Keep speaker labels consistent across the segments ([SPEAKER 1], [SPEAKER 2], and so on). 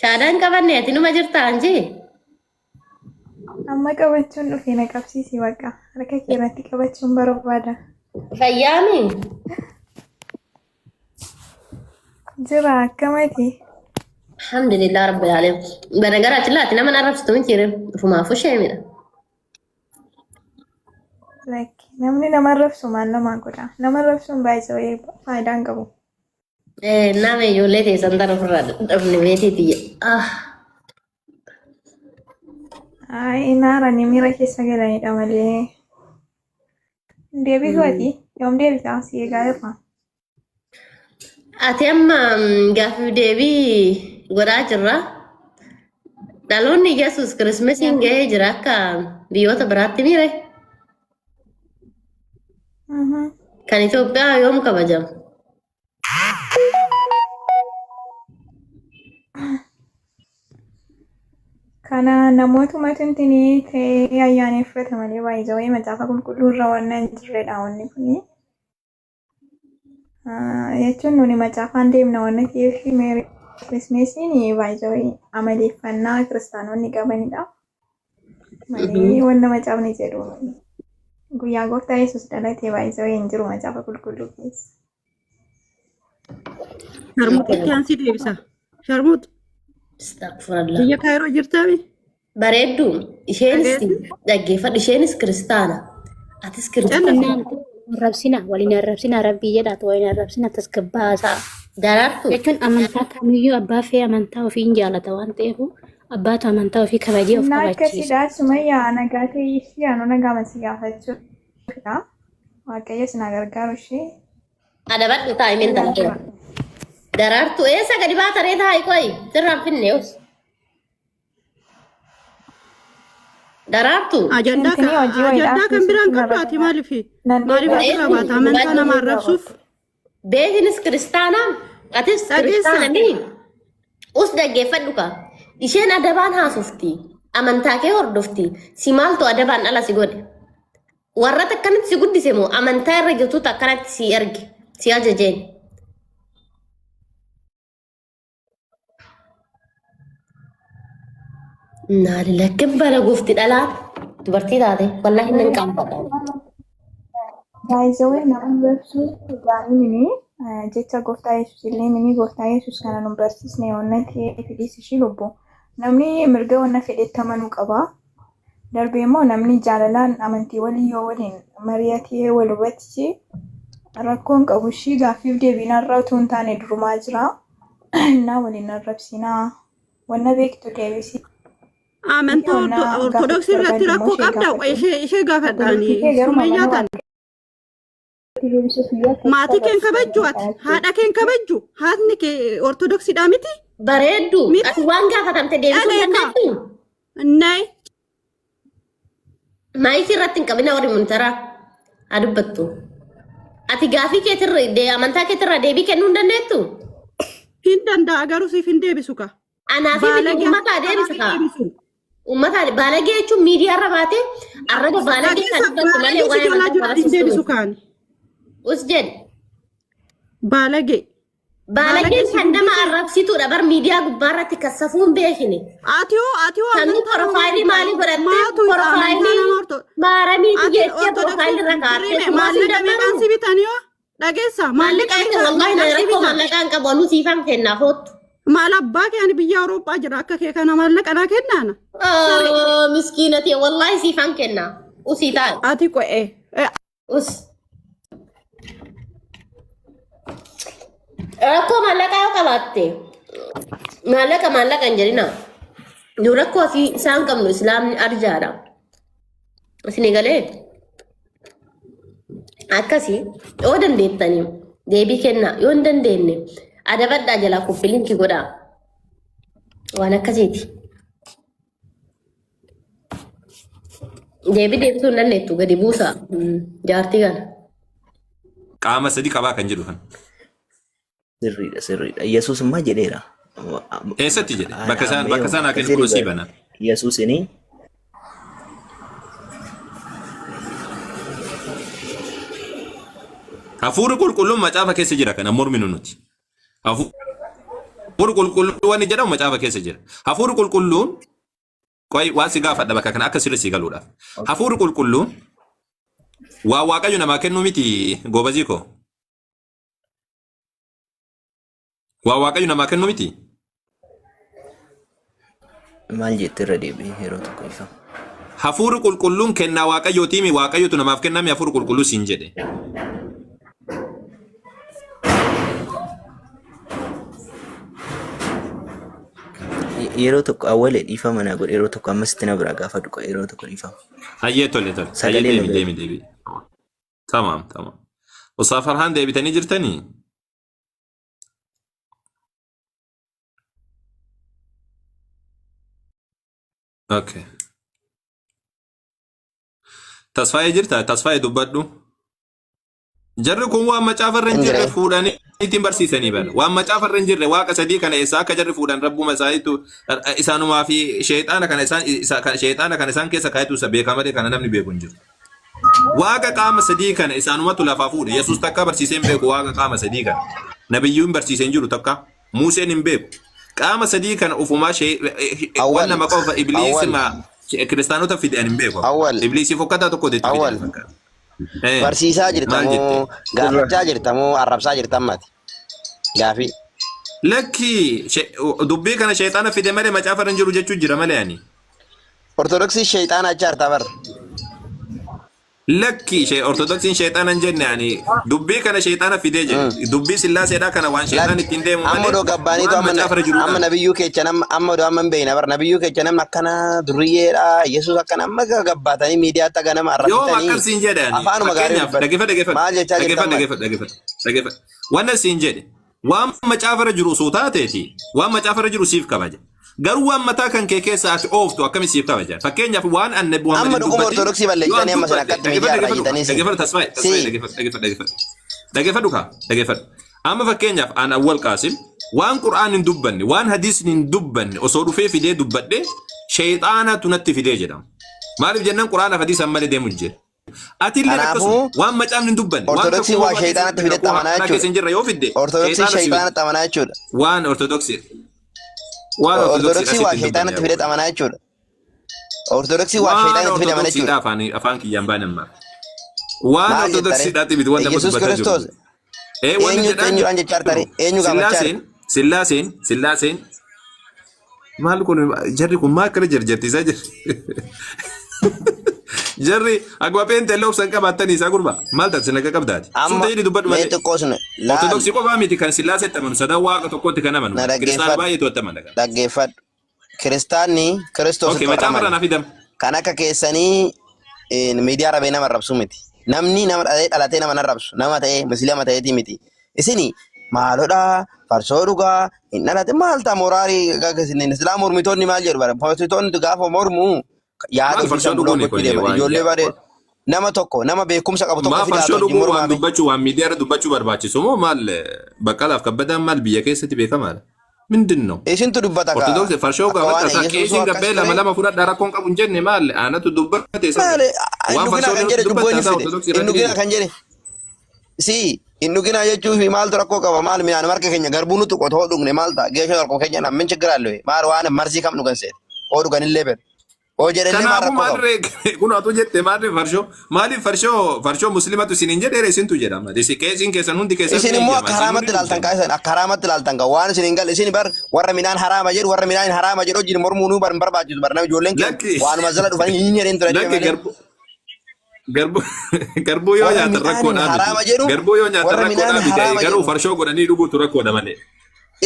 [SPEAKER 1] Shaadaan qabanne ati numa jirta anjii.
[SPEAKER 2] Amma qabachuun dhufee na qabsiisi baqa. Harka kee irratti qabachuun barbaada.
[SPEAKER 1] Fayyaami.
[SPEAKER 2] Jira akkamati?
[SPEAKER 1] Alhamdulillah rabbil alamin. Banagaraችን ላይ nama arrabsitu miti jiru. Ufumaafuu sheemidha.
[SPEAKER 2] Like namni nama arrabsu maal namaa godha? Nama arrabsuun baay'ee faayidaa hin qabu.
[SPEAKER 1] Nama ijoollee teessan tana ofirraa dadhabne meetiiti.
[SPEAKER 2] Ay, naaranii miira keessa galanidha malee. Deebii gooti. Yoom deebisaa si eegaa jirra?
[SPEAKER 1] Ati amma gaaffii deebii godhaa jirra. Dhaloonni Yesuus Kiristoosiin gahee jira akka biyyoota biraatti miire. Kan Itoophiyaa yoom kabajama?
[SPEAKER 2] Kana namootuma tintinii ta'ee ayyaaneffata malee baay'ee wayii macaafa qulqulluu irra waan hin jirredha wanni kuni. Jechuun nuni macaafaan deemna wanna ta'eef meerii kirismeesiin baay'ee wayii amaleeffannaa kiristaanonni qabanidha. Malee wanna macaafni jedhu guyyaa gooftaa Yesuus dhalatee baay'ee wayii hin jiru macaafa qulqulluu keessa.
[SPEAKER 3] Sharmuuti kaansii deebisa. Sharmuuti. Biyya Kaayiroo jirtaabi?
[SPEAKER 1] Bareeddu isheenis dhaggeeffadhu isheenis kiristaana. Atis kiristaana.
[SPEAKER 4] Rabsina waliin arrabsina rabbii jedhaatu waliin arrabsina tasgabbaasaa.
[SPEAKER 1] Daraartu.
[SPEAKER 4] Jechuun amantaa kamiyyuu abbaa fi amantaa ofii hin jaalata waan ta'eef abbaatu amantaa ofii kabajee of kabachiisa.
[SPEAKER 2] Akkasiidhaa sumayyaa nagaa ta'ee ishee anu nagaa masi gaafachuudha. Waaqayyo sinaa gargaaru ishee.
[SPEAKER 1] Adabadhu taa'imeen dalagee. Daraartu eessa gadi baataree taa'e qoyi sirraan finne os. Daraartu.
[SPEAKER 3] Ajandaa kan biraan qabdaati maaliifi? Maaliif asirra baata amantaa nama arrabsuuf?
[SPEAKER 1] Beetinis kiristaanaa atis kiristaananii us dhaggeeffadhu ka. Isheen adabaan haasofti. Amantaa kee hordofti. Si maaltu adabaan ala si godhe? Warra akkanatti si guddise moo amantaa irra jirtuutu akkanatti si erge si ajajeen. Naani lakkeen bala goofti dhalaa dubartii taate wallahi hin qabbata.
[SPEAKER 2] Baay'ee nama barsiisuu dhugaanii mini jecha gooftaa Yesuus illee mini gooftaa Yesuus kana nu barsiisne wanna ta'e fedhis ishii lubbu. Namni mirga wanna fedhetti amanuu qaba. Darbee immoo namni jaalalaan amantii walii yoo waliin mari'atee wal hubachiise rakkoon qabu ishii gaaffiif deebiinarra utuu hin taane durumaa jira. Naa waliin arrabsinaa wanna beektu deebisi.
[SPEAKER 3] Amantaa ortodoksii irratti rakkoo qabda ishee gaafadhaanii sumayyaa taane. Maatii keen kabajju ati haadha keen kabajju haadni kee ortodoksiidhaa miti?
[SPEAKER 1] Bareeddu ati waan gaafatamte deebisuu dandeettu?
[SPEAKER 3] Nay.
[SPEAKER 1] Maayikii irratti hin qabina warri muntaraa haa dubbattu. Ati gaafii keetirra amantaa keetirra deebii kennuu hin dandeettu?
[SPEAKER 3] Hin danda'a garuu siif hin deebisu ka.
[SPEAKER 1] Anaafi uummataa deebisa ka. Ummata balagee jechuun miidiyaa irra baatee arraba balagee kan dubbatu malee waan
[SPEAKER 3] hin deebisu kaani.
[SPEAKER 1] Us jedhe.
[SPEAKER 3] Balagee.
[SPEAKER 1] Balageen kan nama arrabsituudha bar miidiyaa gubbaa irratti kassafuun beekine.
[SPEAKER 3] Atiyoo
[SPEAKER 1] kan profaayilii maalii godhattee profaayilii maaramii jettee profaayilii irra kaa'attee maalii
[SPEAKER 3] dameeqaan si bitanii dhageessa
[SPEAKER 1] maallaqaan wallahi na rakkoo maallaqaan qabu anu siifan kennaa hoottu.
[SPEAKER 3] Maal abbaa kee ani biyya Awurooppaa jira akka kee kana maallaqa naa kennaana.
[SPEAKER 1] Miskiinati wallahi siifan kennaa. Usii taa'e.
[SPEAKER 3] Ati qo'ee.
[SPEAKER 1] Us. Rakkoo maallaqaa yoo qabaatte maallaqa hin jedhina. Nu rakkoo fi isaan qabnu islaamni arjaadha. Isin galee akkasii yoo dandeettanii deebii kennaa yoo hin dandeenye. Adabadhaa jalaa kubbiliinki godhaa waan akkasiiti. Deebisuu hin dandeettu gadi buusaa jaartii kana.
[SPEAKER 5] Qaama sadii qabaa kan jedhu kan.
[SPEAKER 6] Sirriidha. Yesuus immoo jedheera.
[SPEAKER 5] Eessatti jedhe? Bakka isaan akka jiru sii bana.
[SPEAKER 6] Yesuusini
[SPEAKER 5] hafuurri qulqulluun macaafa keessa jira kana morminu nuti. Hafuurri qulqulluun wanni jedhamu macaafa keessa jira. Hafuurri qulqulluun qoy waan si gaafadha bakka kana akka sirri si galuudhaaf. Hafuurri qulqulluun waa waaqayyo namaa kennu miti goobazii koo. Waa waaqayyo namaa kennu miti.
[SPEAKER 6] Maal jettee irra deebi'ee yeroo tokko ifa.
[SPEAKER 5] Hafuurri qulqulluun kennaa waaqayyootiimi waaqayyotu namaaf kenname hafuurri qulqulluu siin jedhe.
[SPEAKER 6] Yeroo tokko awwalee dhiifama na godhe yeroo tokko ammas itti na bira gaafa dhuqa yeroo tokko dhiifama.
[SPEAKER 5] Hayyee tole.
[SPEAKER 6] Sagalee
[SPEAKER 5] Hayyee deemi. Tamam. Osoo Farhaan deebitanii jirtanii? Okay. Tasfaayee jirta? Tasfaayee dubbadhu. Jarri kun waan macaafarra hin jirre fuudhanii ittiin barsiisanii bala. Waan macaafarra hin jirre waaqa sadii kana eessaa akka jarri fuudhan rabbuma isaaniitu isaanumaa fi sheexaana kana isaan keessa kaayetu isa beekaa malee kana namni beeku hin jiru. Waaqa qaama sadii kana isaanumatu lafaa fuudhe. Yesuus takka barsiisee hin beeku waaqa qaama sadii kana. Nabiyyuu hin barsiisee hin jiru takka. Museen hin beeku. Qaama sadii kana ufumaa waan nama qofa ibliisima kiristaanota fidan hin beeku. Ibliisii fokkataa tokko deetti fidan fakkaata.
[SPEAKER 7] Barsiisaa jirtamoo gaafachaa jirtamoo arrabsaa jirtammaati gaafii.
[SPEAKER 5] Lakki dubbii kana sheexaana fide malee macaafa hin jiru jechuun jira malee ani.
[SPEAKER 7] Ortodoksii sheexaana achi harta bar.
[SPEAKER 5] Lakki ortodoksiin sheexaana hin jenne ani dubbii kana sheexaana fidee jira. Dubbii sillaaseedhaa kana waan sheexaan ittiin deemu malee.
[SPEAKER 7] Amma doo gabbaaniitu amma nabiyyuu keecha amma doo amma hin beekna bar nabiyyuu keecha namni akkana durriyyeedha Yesuus akkana amma gabbaatanii miidiyaatti akka nama arrabsitanii.
[SPEAKER 5] Yoo akkan siin jedhe ani.
[SPEAKER 7] Afaanuma gaarii
[SPEAKER 5] maal jechaa dhaggeeffadhu. Waan siin jedhe waan macaafarra jiru osoo taateeti waan macaafarra jiru siif kabaja. Garuu waan mataa kan kee keessa ati ooftu akkami siif kabaja. Fakkeenyaaf waan annabi waan
[SPEAKER 7] amma dhuguma ortodoksii balleessanii amma sana akkatti miidiyaa raajitanii
[SPEAKER 5] dhaggeeffadhu. Amma fakkeenyaaf aan awwal qaasim waan qur'aan hin dubbanne waan hadiisni hin dubbanne osoo dhufee fidee dubbadhe sheexaanatu natti fidee jedhama. Maaliif jennaan qur'aanaaf hadiisan malee deemu hin jiru. Atillee akkasuma waan macaafni hin dubbanne
[SPEAKER 7] ortodoksii waa sheexaanatti fidetti amanaa jechuudha. Ortodoksii sheexaanatti amanaa jechuudha.
[SPEAKER 5] Waan ortodoksii
[SPEAKER 7] Ortodoksii waa sheexaanatti fidetti amanaa jechuudha. Ortodoksii waa sheexaanatti fide amanaa jechuudha.
[SPEAKER 5] Afaan kiyyaan baanammaa. Waan ortodoksiidhaatti biti wanta
[SPEAKER 7] Yesuus Kiristoos. Eenyuudhaan jechaa jirtanii? Eenyu gaafachaa jirti?
[SPEAKER 5] Sillaaseen. Maal kun jarri kun maa akkana jarjartiisaa jirti? Jarri akkuma peenteelloo obsan qabaattanii isaa gurba. Maal taate sin akka qabdaati? Suuta jedhi dubbadhu malee. Ortodoksii qofaa miti kan sillaasetti amanu sadan waaqa tokkotti kan amanu. Kiristaana baay'eetu itti amana.
[SPEAKER 7] Dhaggeeffadhu. Kiristaanni Kiristoositti amana. Kan akka keessanii miidiyaa rabee nama arrabsu miti. Namni nama dhalatee nama arrabsu nama ta'ee musliima ta'eeti miti. Isini maalodhaa farsoo dhugaa hin dhalate maal ta'a moraarii islaam mormitoonni maal jedhu bara mormitoonni gaafa mormu yaadu farsoo dhuguu ijoollee bare nama tokko nama beekumsa qabu tokko
[SPEAKER 5] fidaa farsoo dhuguu waan dubbachuu waan miidiyaarra dubbachuu barbaachisu moo maal baqqalaaf kabbadaan maal biyya keessatti beekamaadha. Mindin no.
[SPEAKER 7] Isintu dubbata kaa.
[SPEAKER 5] Ortodoksii farshoo gaafata isaa qeesiin gabbee lama fudhadhaa rakkoon qabu hin jenne maal aanatu dubbate isa.
[SPEAKER 7] Waan farshoo dubbata innugina kan jedhe. Si innugina jechuun maaltu rakkoo qaba maal midhaan marga keenya garbuu nuti qotoo dhugne maal ta'a geesha rakkoo keenya namni chigiraallee maal waan marsii kam dhugan seet oo dhuganillee beeku. Oo jedhanii maal rakkoo qaba.
[SPEAKER 5] Kun atu jette maaliif farshoo muslimatu isin hin jedheere isintu jedhama. Qeesiin keessan hundi keessan.
[SPEAKER 7] Isin immoo akka haraamatti ilaaltan kaasan akka haraamatti ilaaltan kaa waan isin hin galle isin bar warra midhaan haraama jedhu warra midhaan haraama jedhu wajjin mormuu nu bar barbaachisu bar nama ijoolleen kee waanuma jala dhufanii hin jedheen ture.
[SPEAKER 5] Garbuu yoo nyaatan rakkoodhaa miti. Garbuu yoo nyaatan rakkoodhaa miti. Garuu farshoo godhanii dhuguutu rakkoodha malee.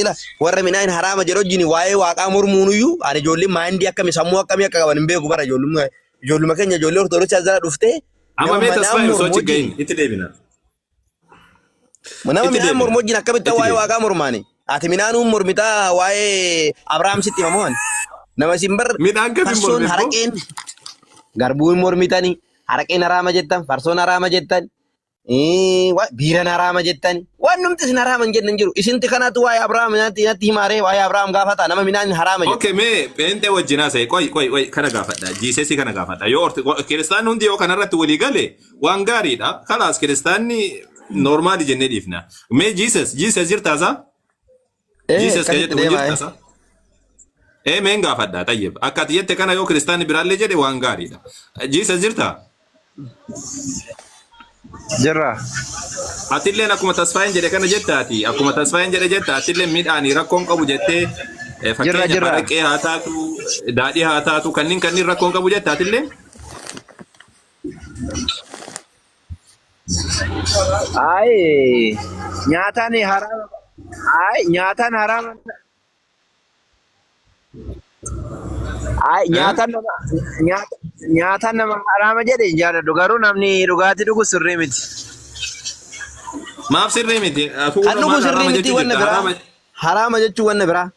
[SPEAKER 7] Ila warra midhaan haraama jedhu wajjin waa'ee waaqaa mormuunuyyuu ani ijoollee maayindii akkamii sammuu akkamii akka qaban hin beeku bara ijoolluma keenya ijoollee ortodoksii jala dhuftee.
[SPEAKER 5] Amma mee tasfaa yoo sochi gahin itti deebina.
[SPEAKER 7] Nama midhaan mormu wajjin akkamitti waa'ee waaqaa mormaani. Ati midhaanuun mormitaa waa'ee Abrahaam sitti himamuun. Nama isin bar farsoon haraqeen garbuun mormitanii. Haraqeen haraama jettan, farsoon haraama jettan, biiran haraama jettan, waan numti isin haraama hin jennan jiru. Isinti kanatu waa'ee Abrahaam natti himaaree waa'ee Abrahaam gaafata nama midhaan haraama jettan.
[SPEAKER 5] Okay, mee peentee wajjinaa ta'e qoy kana gaafadha. Jiisesi kana gaafadha. Yoo kiristaanni hundi yoo kanarratti walii gale waan gaariidha. Kanaas kiristaanni normaali jennee dhiifna. Mee Jiises jirtaasaa? Jesus
[SPEAKER 7] akkasitti
[SPEAKER 5] kajete
[SPEAKER 7] deema,
[SPEAKER 5] hojii tasa. Meen gaafadha tayyib. Akka ati jette kana yoo kiristaanni biraallee jedhe waan gaariidha. Jesus jirta?
[SPEAKER 7] Jirra.
[SPEAKER 5] Atilleen akkuma tasfaayin jedhe kana jettaati. Akkuma tasfaayin jedhe jetta atilleen midhaanii rakkoon qabu jettee fakkeenya
[SPEAKER 7] jirra.
[SPEAKER 5] baraqee haa taatu, daadhii haa taatu, kanneen rakkoon qabu jetta atilleen?
[SPEAKER 7] Ay, nyaataan haraama. Ay, nyaataan haraama. Ay, nyaataan nama haraama jedhe hin jaalladhu. Garuu namni dhugaatii dhugu sirrii miti.
[SPEAKER 5] Maaf sirrii miti.
[SPEAKER 7] Kan dhugu sirrii miti wanna biraa. Haraama jechuun wanna biraa.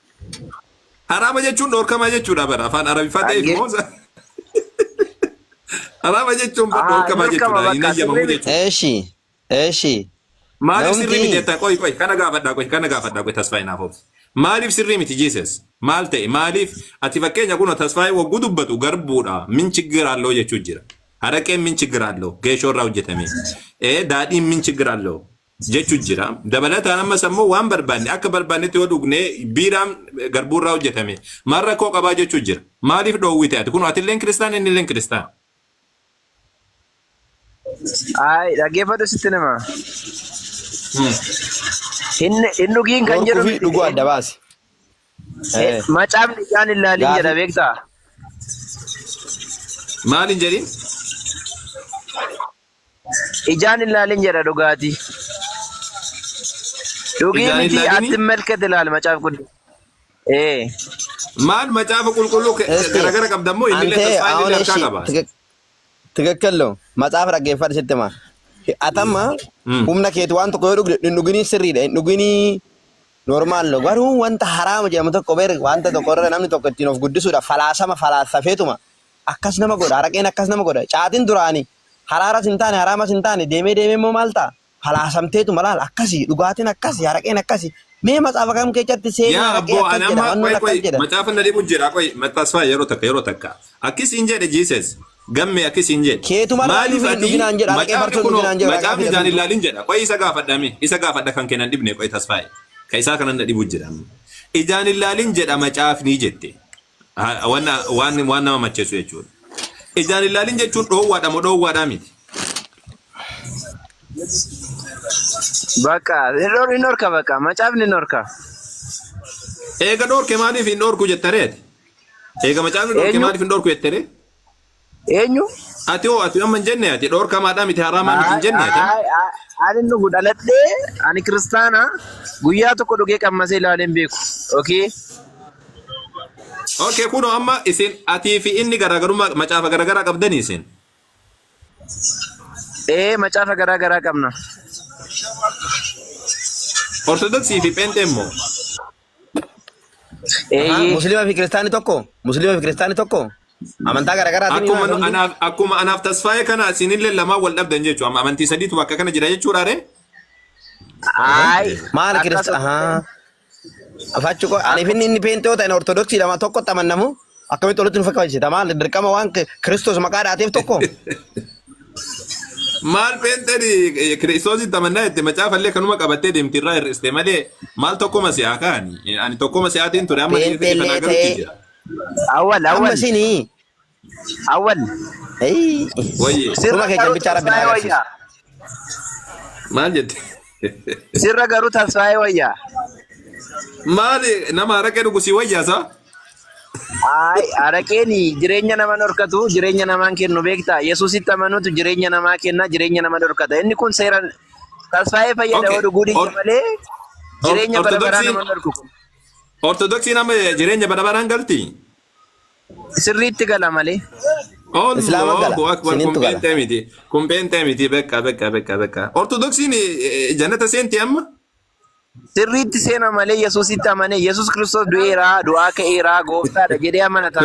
[SPEAKER 5] Haraama jechuun dhorkamaa jechuudha bara. Afaan Arabiffaa ta'eef moosa. Haraama jechuun dhorkamaa jechuudha. Hin eeyyamamu jechuudha.
[SPEAKER 7] Eeshi.
[SPEAKER 5] Maaliif sirrii miti jetta? Qoy kana gaafadhaa qoy tasfaayi naaf obsi. Maaliif sirrii miti Jesus? Maal ta'e? Maaliif ati fakkeenya kun tasfaayi wagguu dubbatu garbuudha. Min chiggiraallee jechuu jira. Haraqeen min chiggiraallee geeshoo irraa hojjetame. Daadhiin min chiggiraallee jechuu jira. Dabalataan ammas ammoo waan barbaanne akka barbaannetti yoo dhugne biiraan garbuu irraa hojjetame. Maal rakkoo qabaa jechuu jira. Maaliif dhoowwite ati kun atilleen kiristaan inni illeen kiristaan?
[SPEAKER 7] Ay, dhaggeeffadhu sitti nama. Inni dhugiin kan jedhu dhuguu adda baase. Macaafni ijaan ilaalin jedha beektaa?
[SPEAKER 5] Maal hin jedhin?
[SPEAKER 7] Ijaan ilaalin jedha dhugaatii. Dhugii miti atti malkate ilaal macaaf kun.
[SPEAKER 5] Maal macaafa qulqulluu garagara qabdammoo inni illee tasfaayi illee harkaa qaba.
[SPEAKER 7] ትክክል ነው። መጽሐፍ ረገፈር ስትማ አተማ ሁምና ከየት ዋን ተቆ ዱግኒ ስሪደ ዱግኒ ኖርማል ነው ጋሩ ወንተ ሐራም ጀምተ ቆበር ዋንተ ተቆረ ናምን ተቆቲን ኦፍ ጉድሱዳ ፈላሰማ ፈላሰፌቱማ አካስ ነመ ጎዳ አረቄን አካስ ነመ ጎዳ ጫቲን ዱራኒ ሐራራ ሲንታኒ ሐራማ ሲንታኒ ደሜ ሞ ማልታ ፈላሰምቴቱ መላል አካሲ ዱጋቲን አካሲ አረቄን አካሲ ሜ መጽሐፈ ከም ከጨት ሴ
[SPEAKER 5] ያ አቦ አናማ ቆይ መጽሐፍ እንደዲ ቡጅራ ቆይ መታስፋ የሮ ተካ አኪስ እንጀደ ጂሰስ gamme akkis hin jedhe maaliif ati macaafni ijaan ilaalin jedha qoy isa gaafadha kan kennan dhibne qoy tasfaaye ka isaa kanan dhibu jedha ijaan ilaalin jedha macaafni jette waan nama macheessu jechuudha ijaan ilaalin jechuun dhoowwaadha moo dhoowwaadhaa miti
[SPEAKER 7] bakka hin orka bakka macaafni hin orka
[SPEAKER 5] eega dhoorke maaliif hin dhoorku jettareeti eega macaafni dhoorke maaliif hin dhoorku jettere
[SPEAKER 7] eenyu
[SPEAKER 5] ati amma hin jenne ati dhoorkamaadhaa miti haraamaa miti hin jenne ati
[SPEAKER 7] ani nu dhaladhee ani kiristaana guyyaa tokko dhugee qammasee ilaaleen beeku
[SPEAKER 5] okay kuno amma isin atii fi inni garaagarummaa macaafa garaagaraa qabdanii isin
[SPEAKER 7] macaafa garaagaraa qabna
[SPEAKER 5] ortodoksii fi pheenxee immoo
[SPEAKER 7] musliima fi kiristaani tokko amantaa garaagaraa
[SPEAKER 5] akkuma anaaf tasfaaye kana isinillee lamaan wal dhabdan jechuudha amantii sadiitu bakka kana jira jechuudha re
[SPEAKER 7] maal kiristaana afachu ko ani finni inni peentoo ta'e ortodoksii lama tokko tamannamu akkamitti walitti nu fakkaachita maal dirqama waan Kiristoos maqaa dhaateef tokko
[SPEAKER 5] maal peentee Kiristoos tamannaa itti macaafallee kanuma qabattee deemti irraa hir'iste malee maal tokkoma si'aa kaani ani tokkoma si'aatiin ture amma kana garuutti jira
[SPEAKER 7] awwal
[SPEAKER 5] wayye
[SPEAKER 7] sirra keenya bichaara binaa
[SPEAKER 5] maal jette
[SPEAKER 7] sirra garuu tasfaaye wayyaa
[SPEAKER 5] maal nama haraqee dhugu si wayyaasa
[SPEAKER 7] ay araqeen jireenya nama dhorkatu jireenya namaan kennu beektaa Yesuusitti amanuutu jireenya namaa kenna jireenya nama dhorkata inni kun seera tasfaaye fayyada dhuguu dhiisa malee jireenya barabaraa nama dhorku kun
[SPEAKER 5] ortodoksii nama jireenya barabaraan galti
[SPEAKER 7] sirriitti gala malee
[SPEAKER 5] Islaama gala kumpeentee miti bekka ortodoksiin jannata seenti amma
[SPEAKER 7] sirriitti seena malee Yesuusitti amane Yesuus Kiristoos du'aa ka'eera gooftaadha jedhee amanata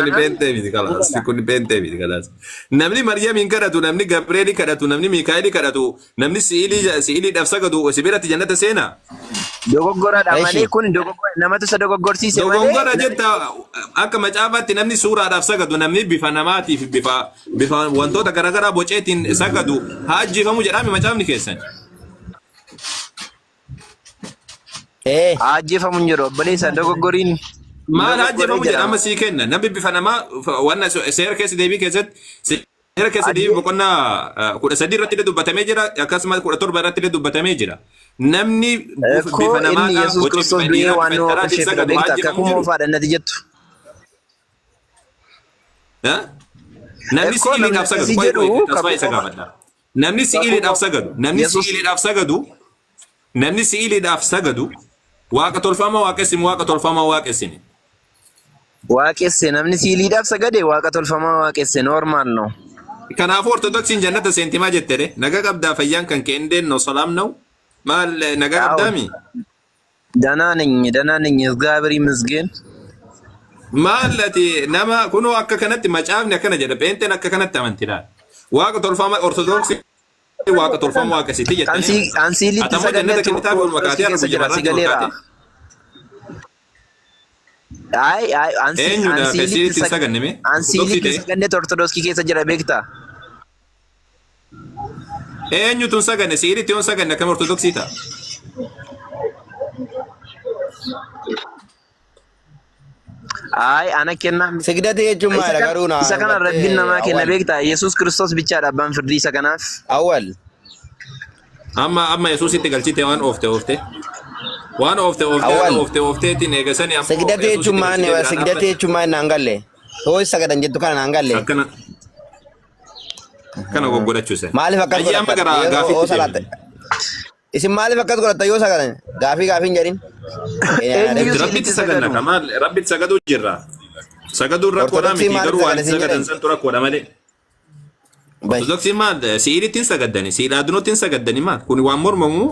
[SPEAKER 5] kun beentee miti kalaas namni Maryamiin kadhatu namni Gabrieel kadhatu namni Miikaa'el kadhatu namni si'iliidhaaf sagadu sibiratti jannata seena
[SPEAKER 7] dogoggoradha malee kun namatu isa dogoggorsiise malee
[SPEAKER 5] dogoggora jetta akka macaafaatti namni suuraadhaaf sagadu namni bifa namaatiif bifa wantoota garaagaraa boceetiin sagadu haa ajjeefamu jedhame macaafni keessan
[SPEAKER 7] Ajjeefamu hin jiru obboleessa dogoggoriin.
[SPEAKER 5] Maal ajjeefamu jedha amma sii kenna. Namni bifa namaa waan seera keessa deebii keessatti seera keessa deebii boqonnaa 13 irratti dubbatamee jira akkasumas 17 irratti dubbatamee jira. Namni bifa namaa
[SPEAKER 7] Yesuus Kiristoos biyya waan nu waaqesheef beekta akka kumoo faadhannati jettu.
[SPEAKER 5] Namni si'iliidhaaf sagadu. Tasfaa isa gaafadha. Namni si'iliidhaaf sagadu. Namni si'iliidhaaf sagadu. Waaqa tolfamaa waaqessinu waaqa tolfamaa waaqessine.
[SPEAKER 7] Waaqesse namni si'iliidhaaf sagade waaqa tolfamaa waaqesse normaal no.
[SPEAKER 5] Kanaafuu ortodoksiin jannata seentimaa jettee naga qabdaa fayyaan kan keendeen no salaam ነው maal naga qabdaami
[SPEAKER 7] ደህና ነኝ እግዚአብሔር ይመስገን
[SPEAKER 5] maalati nama kunoo akka kanatti macaafni akkana jedha peenteen akka kanatti amantiidhaan waaqa tolfamaa ortodoksii waaqa tolfamaa waaqessiti jettee
[SPEAKER 7] ansiilitti
[SPEAKER 5] jannata kennitaa fi maqaatii argu
[SPEAKER 7] sigaleera
[SPEAKER 5] ansiilitti saganneme
[SPEAKER 7] ansiilitti saganne ortodoksii keessa jira beektaa
[SPEAKER 5] eenyutu saganne siilitti on saganne akkam ortodoksii ta'a
[SPEAKER 7] ana kenna
[SPEAKER 6] Sigdate jechuun maal garuu
[SPEAKER 7] isa kana rabbiin namaa kenna beektaa Yesuus Kiristoos bichaadha abbaan firdii isa kanaaf
[SPEAKER 6] awwal
[SPEAKER 5] amma Yesuusitti galchite waan waan ofteetiin eegasanii
[SPEAKER 6] amma sigdate jechuun maal naan galle hoo sagadan jettu kana naan galle
[SPEAKER 5] kana goggodachuusan
[SPEAKER 6] maaliif akkas
[SPEAKER 5] amma gara gaafitti
[SPEAKER 6] isin maaliif akkas godhatta yoo sagadan gaafiin jedhin
[SPEAKER 5] rabbitti saganna kamaal rabbitti sagaduu jirra sagaduu rakkoodhaa miti garuu waan sagadan santu rakkoodha malee ortodoksiin maal si'ilittiin sagaddani si'ilaadunoottiin sagaddani maal kun waan mormamu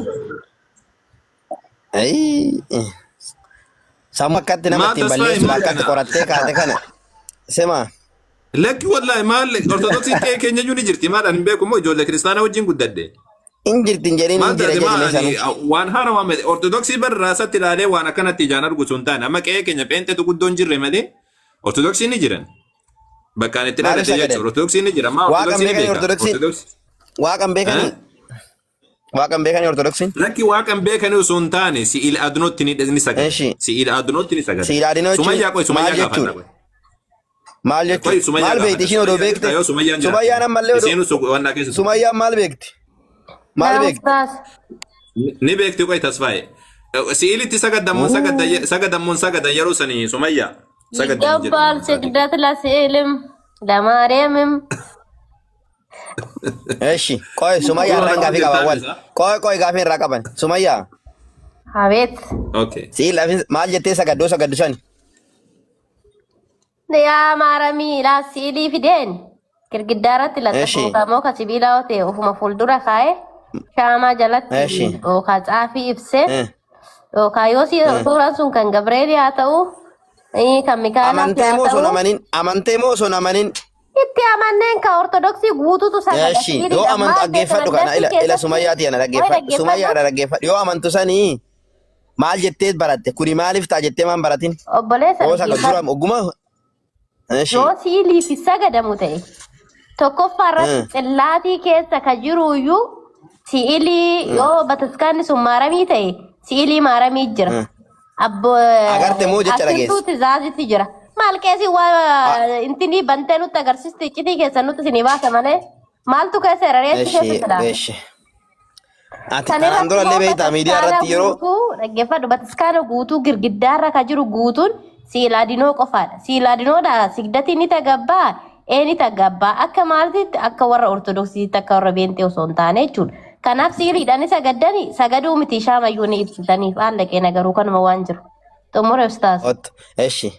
[SPEAKER 6] sama akkatti namatti hin balleessu akkatti qorattee kaate kana sema
[SPEAKER 5] lakki wallahi maal ortodoksiin qe'ee keenya iyyuu ni jirti maal ani beeku moo ijoollee kiristaanaa wajjin guddadde
[SPEAKER 6] injirtin jedhin injira jedhin
[SPEAKER 5] waan haarawaa miti ortodoksii barraasatti ilaalee waan akkanatti ijaan argu sun taane amma qe'ee keenya pheenxetu guddoon jirre malee ortodoksiin ni jiran bakkaan itti dhaadate jechuudha ortodoksiin ni jira maa ortodoksiin ni beeka
[SPEAKER 6] waaqan beekanii ortodoksiin
[SPEAKER 5] lakki waaqan beekanii osoo hin taane si'il adunootti ni sagada si'il adunootti ni sagada sumayyaa qoy sumayyaa gaafadha qoy
[SPEAKER 6] maal jechuudha maal beekti ishiin odoo beekte sumayyaan ammallee odoo sumayyaan maal beekti maal beekti
[SPEAKER 5] ni beekti qoy tasfaaye si'ilitti sagadammoon sagada yeroo sanii sumayyaa
[SPEAKER 1] ይገባል ስግደት ለስዕልም ለማርያምም
[SPEAKER 6] እሺ ቆይ ሱማያ ራን ጋፊ ቀባዋል ቆይ ጋፊ ራ ቀበን ሱማያ
[SPEAKER 1] አቤት
[SPEAKER 5] ኦኬ
[SPEAKER 6] ሲል ማል ጀቴ ሰገዱሰን
[SPEAKER 1] ያ ማረሚ ላሲሊ ፊደን ግድግዳራት ለተቆ ከሞ ከሲቢላውቴ ኦፉማ ፉልዱራ ካይ ሻማ ጀለት ኦ ካጻፊ ኢብሴ ኦ ካዮሲ ሱራሱን ከን ገብርኤል ያተው
[SPEAKER 6] amantee moo osoo namanin
[SPEAKER 1] itti amanneen ka ortodoksii guututu
[SPEAKER 6] sagada yoo amantu dhaggeeffadhu kana ila sumayyaati ana dhaggeeffadhu yoo amantu sanii maal jettee baratte kuni maaliif ta'a jettee maan baratin
[SPEAKER 1] obboleessa
[SPEAKER 6] ogguma
[SPEAKER 1] yoo siiliif sagadamu ta'e tokkoffaa irratti xillaatii keessa ka jiruuyyuu siilii yoo bataskaanni sun maaramii ta'e siilii maaramii jira
[SPEAKER 6] agarte moo jecha dhageesse
[SPEAKER 1] asitti zaaziti jira maal keesi waa intini bantee nutti agarsiisti iccitii keessa nutti isinii baasa malee maaltu keessa rereetti keessa
[SPEAKER 6] ati kanaan dura illee beektaa miidiyaa irratti yeroo
[SPEAKER 1] dhaggeeffadhu bataskaana guutuu girgiddaarra ka jiru guutuun siilaadinoo qofaadha siilaadinoodha sigdatii ni tagabbaa ni tagabbaa akka maalitti akka warra ortodoksiitti akka warra beentee osoo hin taane jechuudha kanaaf siiliidhaan sagaddani sagaduu miti shaamayyuu ni ibsitaniif haallaqee nagaruu kanuma waan jiru xumure ustaas
[SPEAKER 6] eshi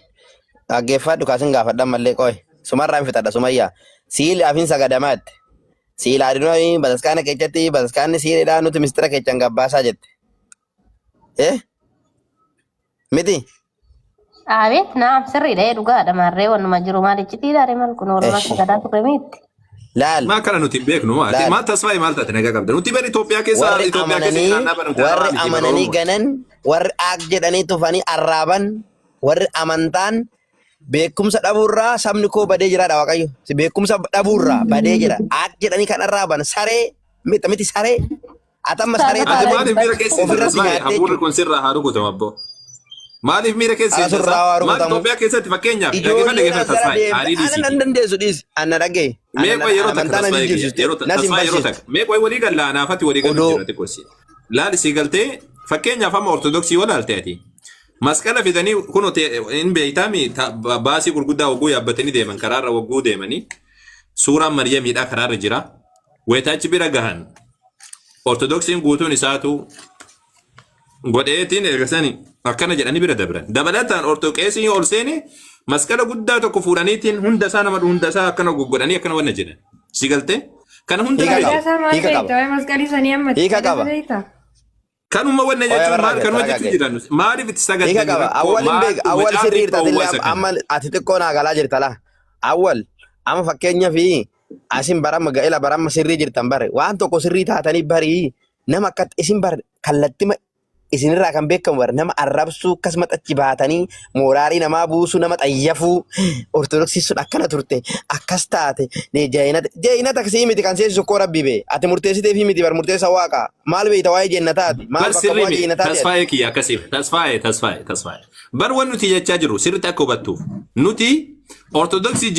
[SPEAKER 6] dhaggeeffadhu kaasin gaafadhan mallee qoy sumarraan fixadha sumayyaa siilaafiin sagadamaatti siilaadinoo bataskaana keessatti bataskaanni siiliidhaan nuti mistira keessan gabbaasaa jette miti
[SPEAKER 1] abeet naam sirriidha dhugaadha marree wannuma jiru maalichitii daare mal kun orma sagadaa turremiitti
[SPEAKER 6] laal
[SPEAKER 5] maa kana nuti beeknu maal tasfaayi maal taate nagaa qabda nuti bari Itoophiyaa keessa
[SPEAKER 6] warri amananii ganan warri aaq jedhanii tufanii arraaban warri amantaan beekumsa dhabuurraa sabni koo badee jiraadha waaqayyo beekumsa dhabuurraa badee jira aaq jedhanii kan arraaban saree miti saree
[SPEAKER 7] Atamma saree
[SPEAKER 5] Ati maaliif miira keessa
[SPEAKER 7] ofirra si
[SPEAKER 5] tasfaa'e
[SPEAKER 7] nyaadde
[SPEAKER 5] hafuurri kun sirraa haa rukutamu abbo. Maaliif miira keessa
[SPEAKER 7] Haa surraa haa
[SPEAKER 5] maal
[SPEAKER 7] rukutamu.
[SPEAKER 5] Itoophiyaa keessatti fakkeenyaaf
[SPEAKER 7] ijoollee
[SPEAKER 5] dhaggeeffadha tasfaa'e
[SPEAKER 7] deemte
[SPEAKER 5] aarii
[SPEAKER 7] ana nan
[SPEAKER 5] dhiisiti.
[SPEAKER 7] dandeessu dhiis ana dhagee
[SPEAKER 5] Mee qoy yeroo takka tasfaa'e yeroo takka mee qoy walii galla anaafatti walii galu
[SPEAKER 7] Odoo.
[SPEAKER 5] jira xiqqoosi. Laali si galtee fakkeenyaaf amma ortodoksii walaalte ati. Masqala fidanii kun hin beeytaami baasii gurguddaa wagguu yaabbatanii deeman karaarra wagguu deemanii suuraan Maryamiidhaa karaarra jira. Weetaachi bira gahan ortodoksiin guutuun isaatu godheetiin ergasanii akkana jedhanii bira dabran. Dabalataan ortoqeesii ol seeni masqala guddaa tokko fuudhaniitiin hunda isaa nama hunda isaa akkana goggodhanii akkana wanna jedhan. Si galtee? Kana hunda
[SPEAKER 7] hiika qaba
[SPEAKER 5] kanuma wanna jechuun maal kanuma jechuun jiran maaliif itti
[SPEAKER 7] hiika
[SPEAKER 5] sagadanii
[SPEAKER 7] qaba awwal sirrii irtatillee amma ati xiqqoo naa galaa jirta laa awwal amma fakkeenya fi asin baramma ga'ela baramma sirrii jirtan bare waan tokko sirrii taatanii barii nama akka isin bar kallattima isinirraa kan beekamu bare nama arrabsuu akkasuma achi baatanii mooraalii namaa buusuu nama xayyafuu ortodoksii sun akkana turte akkas taate jeeyina taksii miti kan seesisu koo rabbii bee ati murteessitee fi miti bar murteessa waaqa maal beeyta waa'ee jennataati maal bakka bu'aa jennataati
[SPEAKER 5] tasfaa'ee kiyya akkasiif tasfaa'ee bar wan nuti jechaa jiru sirriitti akka hubattuuf nuti ortodoksii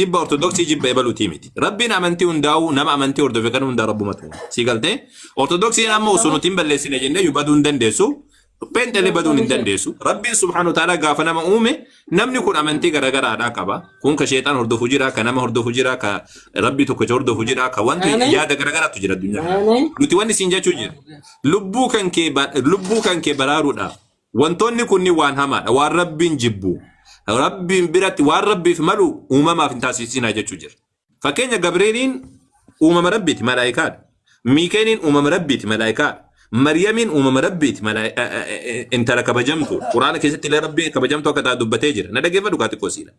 [SPEAKER 5] jibba ebaluutii miti rabbiin amantii hundaa'u nama amantii hordofe kan hundaa rabbumatu si galtee ortodoksiin amma osoo nuti hin balleessine jennee baduu hin dandeessu pentelee baduun hin dandeessu rabbiin subhaanahu ta'ala gaafa nama uume namni kun amantii garagaraadhaa qaba kun ka sheexaan hordofu jira ka nama hordofu jira ka rabbii tokkicha hordofu jira ka wanti yaada garagaraatu jira addunyaa nuti wanni siin jechuu jira lubbuu kan kee baraaruudhaaf wantoonni kunni waan hamaadha waan rabbiin jibbu rabbiin biratti waan rabbiif malu uumamaaf hin taasisinaa jechuu jira fakkeenya Gabreeliin uumama rabbiiti malaayikaadha Miikeeliin uumama rabbiiti malaayikaadha Maryamiin uumama rabbiiti intala kabajamtu quraana keessatti illee rabbiin kabajamtu akka taate dubbatee jira na dhaggeeffadhu kaa xiqqoo siidha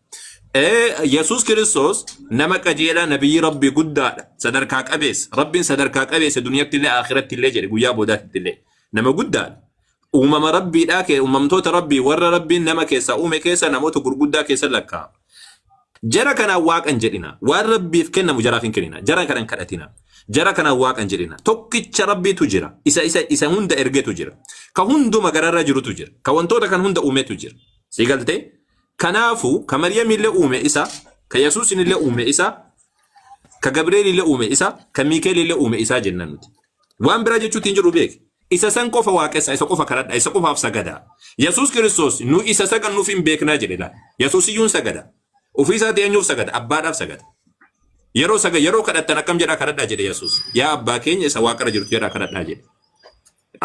[SPEAKER 5] Yesuus Kiristoos nama qajeelaa nabiyyi rabbii guddaadha sadarkaa qabeessa rabbiin sadarkaa qabeessa duniyaatti illee akhiratti illee jedhe guyyaa boodaatti illee nama guddaadha uumama rabbiidhaa kee uumamtoota rabbii warra rabbiin nama keessa uume keessa namoota gurguddaa keessa lakkaa'ama jara kanaan waaqan jedhina waan rabbiif kennamu jaraaf hin kennina jara kanan kadhatina jara kanaan waaqan jedhina tokkicha rabbiitu jira isa hunda ergetu jira ka hunduma gararra jirutu jira ka wantoota kan hunda uumetu jira si galtee kanaafu ka Maryamillee uume isa ka Yesuusinillee uume isa ka Gabreelillee uume isa ka Miikeelillee uume isa jennan nuti waan biraa jechuutiin jiru beek isa san qofa waaqessa isa qofa kadhadha isa qofaaf sagada Yesuus Kiristoos nu isa sagannuuf hin beeknaa jedhedha Yesuus iyyuun sagada ofii isaati eenyuuf sagada abbaadhaaf sagada yeroo kadhattan akkam jedhaa kadhadhaa jedhe Yesuus yaa abbaa keenya isa waaqarra jirtu jedhaa kadhadhaa jedhe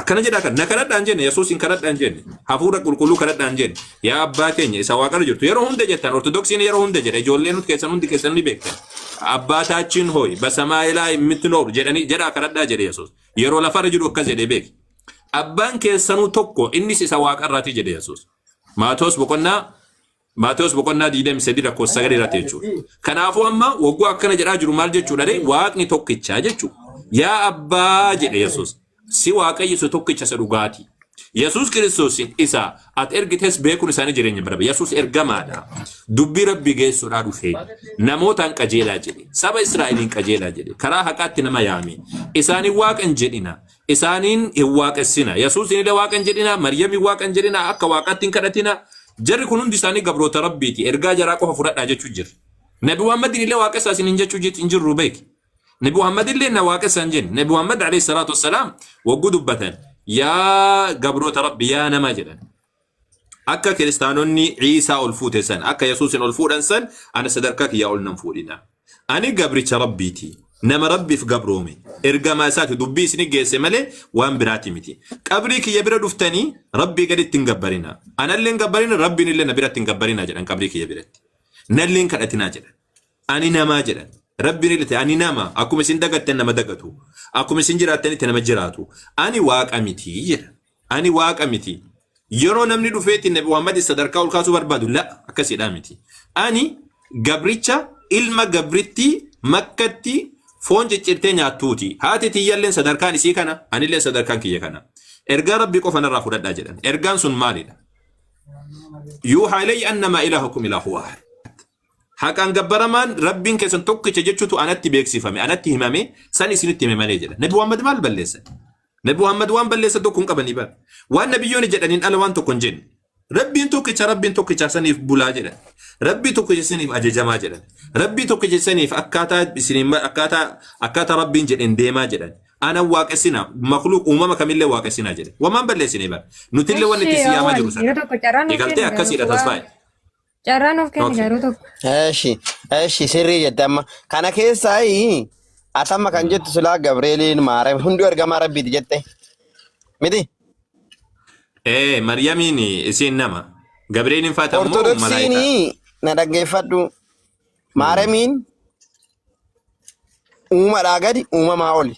[SPEAKER 5] akkana jedhaa na kadhadhaan jenne Yesuus hin kadhadhaan jenne hafuura qulqulluu kadhadhaan jenne yaa abbaa keenya isa waaqarra jirtu yeroo hunda jettan ortodoksiin yeroo hunda jedhe ijoollee nuti keessan hundi keessan ni beektan abbaaታችን ሆይ በሰማይ ላይ የምትኖር jedhaa kadhadhaa jedhe Yesuus yeroo lafarra jiru akkas jedhe beek abbaan keessanuu tokko innis isa waaqarraati jedhe Yesuus Maatewos boqonnaa 23 lakkoofsa 9 irratti jechuudha. Kanaafuu amma wagguu akkana jedhaa jiru maal jechuudha waaqni tokkichaa jechuudha. Yaa abbaa jedhe Yesuus si waaqayyo isa tokkicha isa dhugaati. Yesuus Kiristoos isa ati ergites beekuun isaanii jireenya baraba. Yesuus ergamaadha. Dubbii rabbii geessuudhaa dhufee namootaan qajeelaa jedhe saba Israa'eliin qajeelaa jedhe karaa haqaatti nama yaame isaaniin waaqan jedhina isaaniin hin waaqessina Yesuusin illee waaqan jedhina Maryamin waaqan jedhina akka waaqaatti hin kadhatina. Jarri kun hundi isaanii gabroota rabbiiti ergaa jaraa qofa fudhadhaa jechuu jira. Nabi Muhammadin illee waaqessaa isin hin jechuu hin jirru beeki. Nabi Muhammad illee na waaqessaa hin jenne. Nabi Muhammad alayhi salaatu wassalaam wagguu dubbatan yaa gabroota rabbi yaa nama jedhan. Akka kiristaanonni Ciisaa ol fuute san akka Yesuusin ol fuudhan san ana sadarkaa kiyyaa ol nan fuudhina. Ani gabricha rabbiiti. Nama rabbiif gabroome ergamaa isaati dubbii isin geesse malee waan biraati miti qabrii kiyya bira dhuftanii rabbii gaditti hin gabbarina anallee hin gabbarina rabbiin illee na biratti hin gabbarina jedhan qabrii kiyya biratti nallee hin kadhatinaa jedhan ani namaa jedhan rabbiin illee ani nama akkuma isin dagattan nama dagatu akkuma isin jiraattanitti nama jiraatu ani waaqa miti jedhan ani waaqa miti yeroo namni dhufeetti Nabi Muhammad sadarkaa ol kaasuu barbaadu la akkasidhaa miti ani gabricha ilma gabritti makkatti foon ciccirtee nyaattuuti haati tiyyalleen sadarkaan isii kana anillee sadarkaan kiyya kana ergaa rabbii qofa narraa fudhadhaa jedhan ergaan sun maalidha yuuhaa ilayya annamaa ilaahukum ilaahu waahid haqaan gabbaramaan rabbiin keessan tokkicha jechuutu anatti beeksifame anatti himame san isinitti hime malee jedhan Nabi Muhammad maal balleessan Nabi Muhammad waan balleessa tokko hin qabanii bara. Waan nabiyyoonni jedhaniin ala waan tokko hin jenne. Rabbiin tokkicha saniif bulaa jedhan. Rabbii tokkicha saniif ajajamaa jedhan. Rabbii tokkicha saniif akkaataa rabbiin jedhen deemaa jedhan. Ana waaqessina makhluuq uumama kamillee waaqessinaa jedhe. Wamaan balleessine bara. Nutillee waan itti siyaamaa jiru sana. Eegaltee akkasiidha tasfaa'e.
[SPEAKER 8] Carraan of kenni garuu tokko.
[SPEAKER 7] Eshi sirrii jette amma. Kana keessaa atamma kan jettu silaa Gabreeliin Maariyaam hundi ergamaa rabbiiti jette. Miti?
[SPEAKER 5] Maryamiin isiin nama. Gabreeliin faata immoo malaayika.
[SPEAKER 7] Ortodoksiin na dhaggeeffadhu. Maariyaamiin uumadhaa gadi uumamaa oli.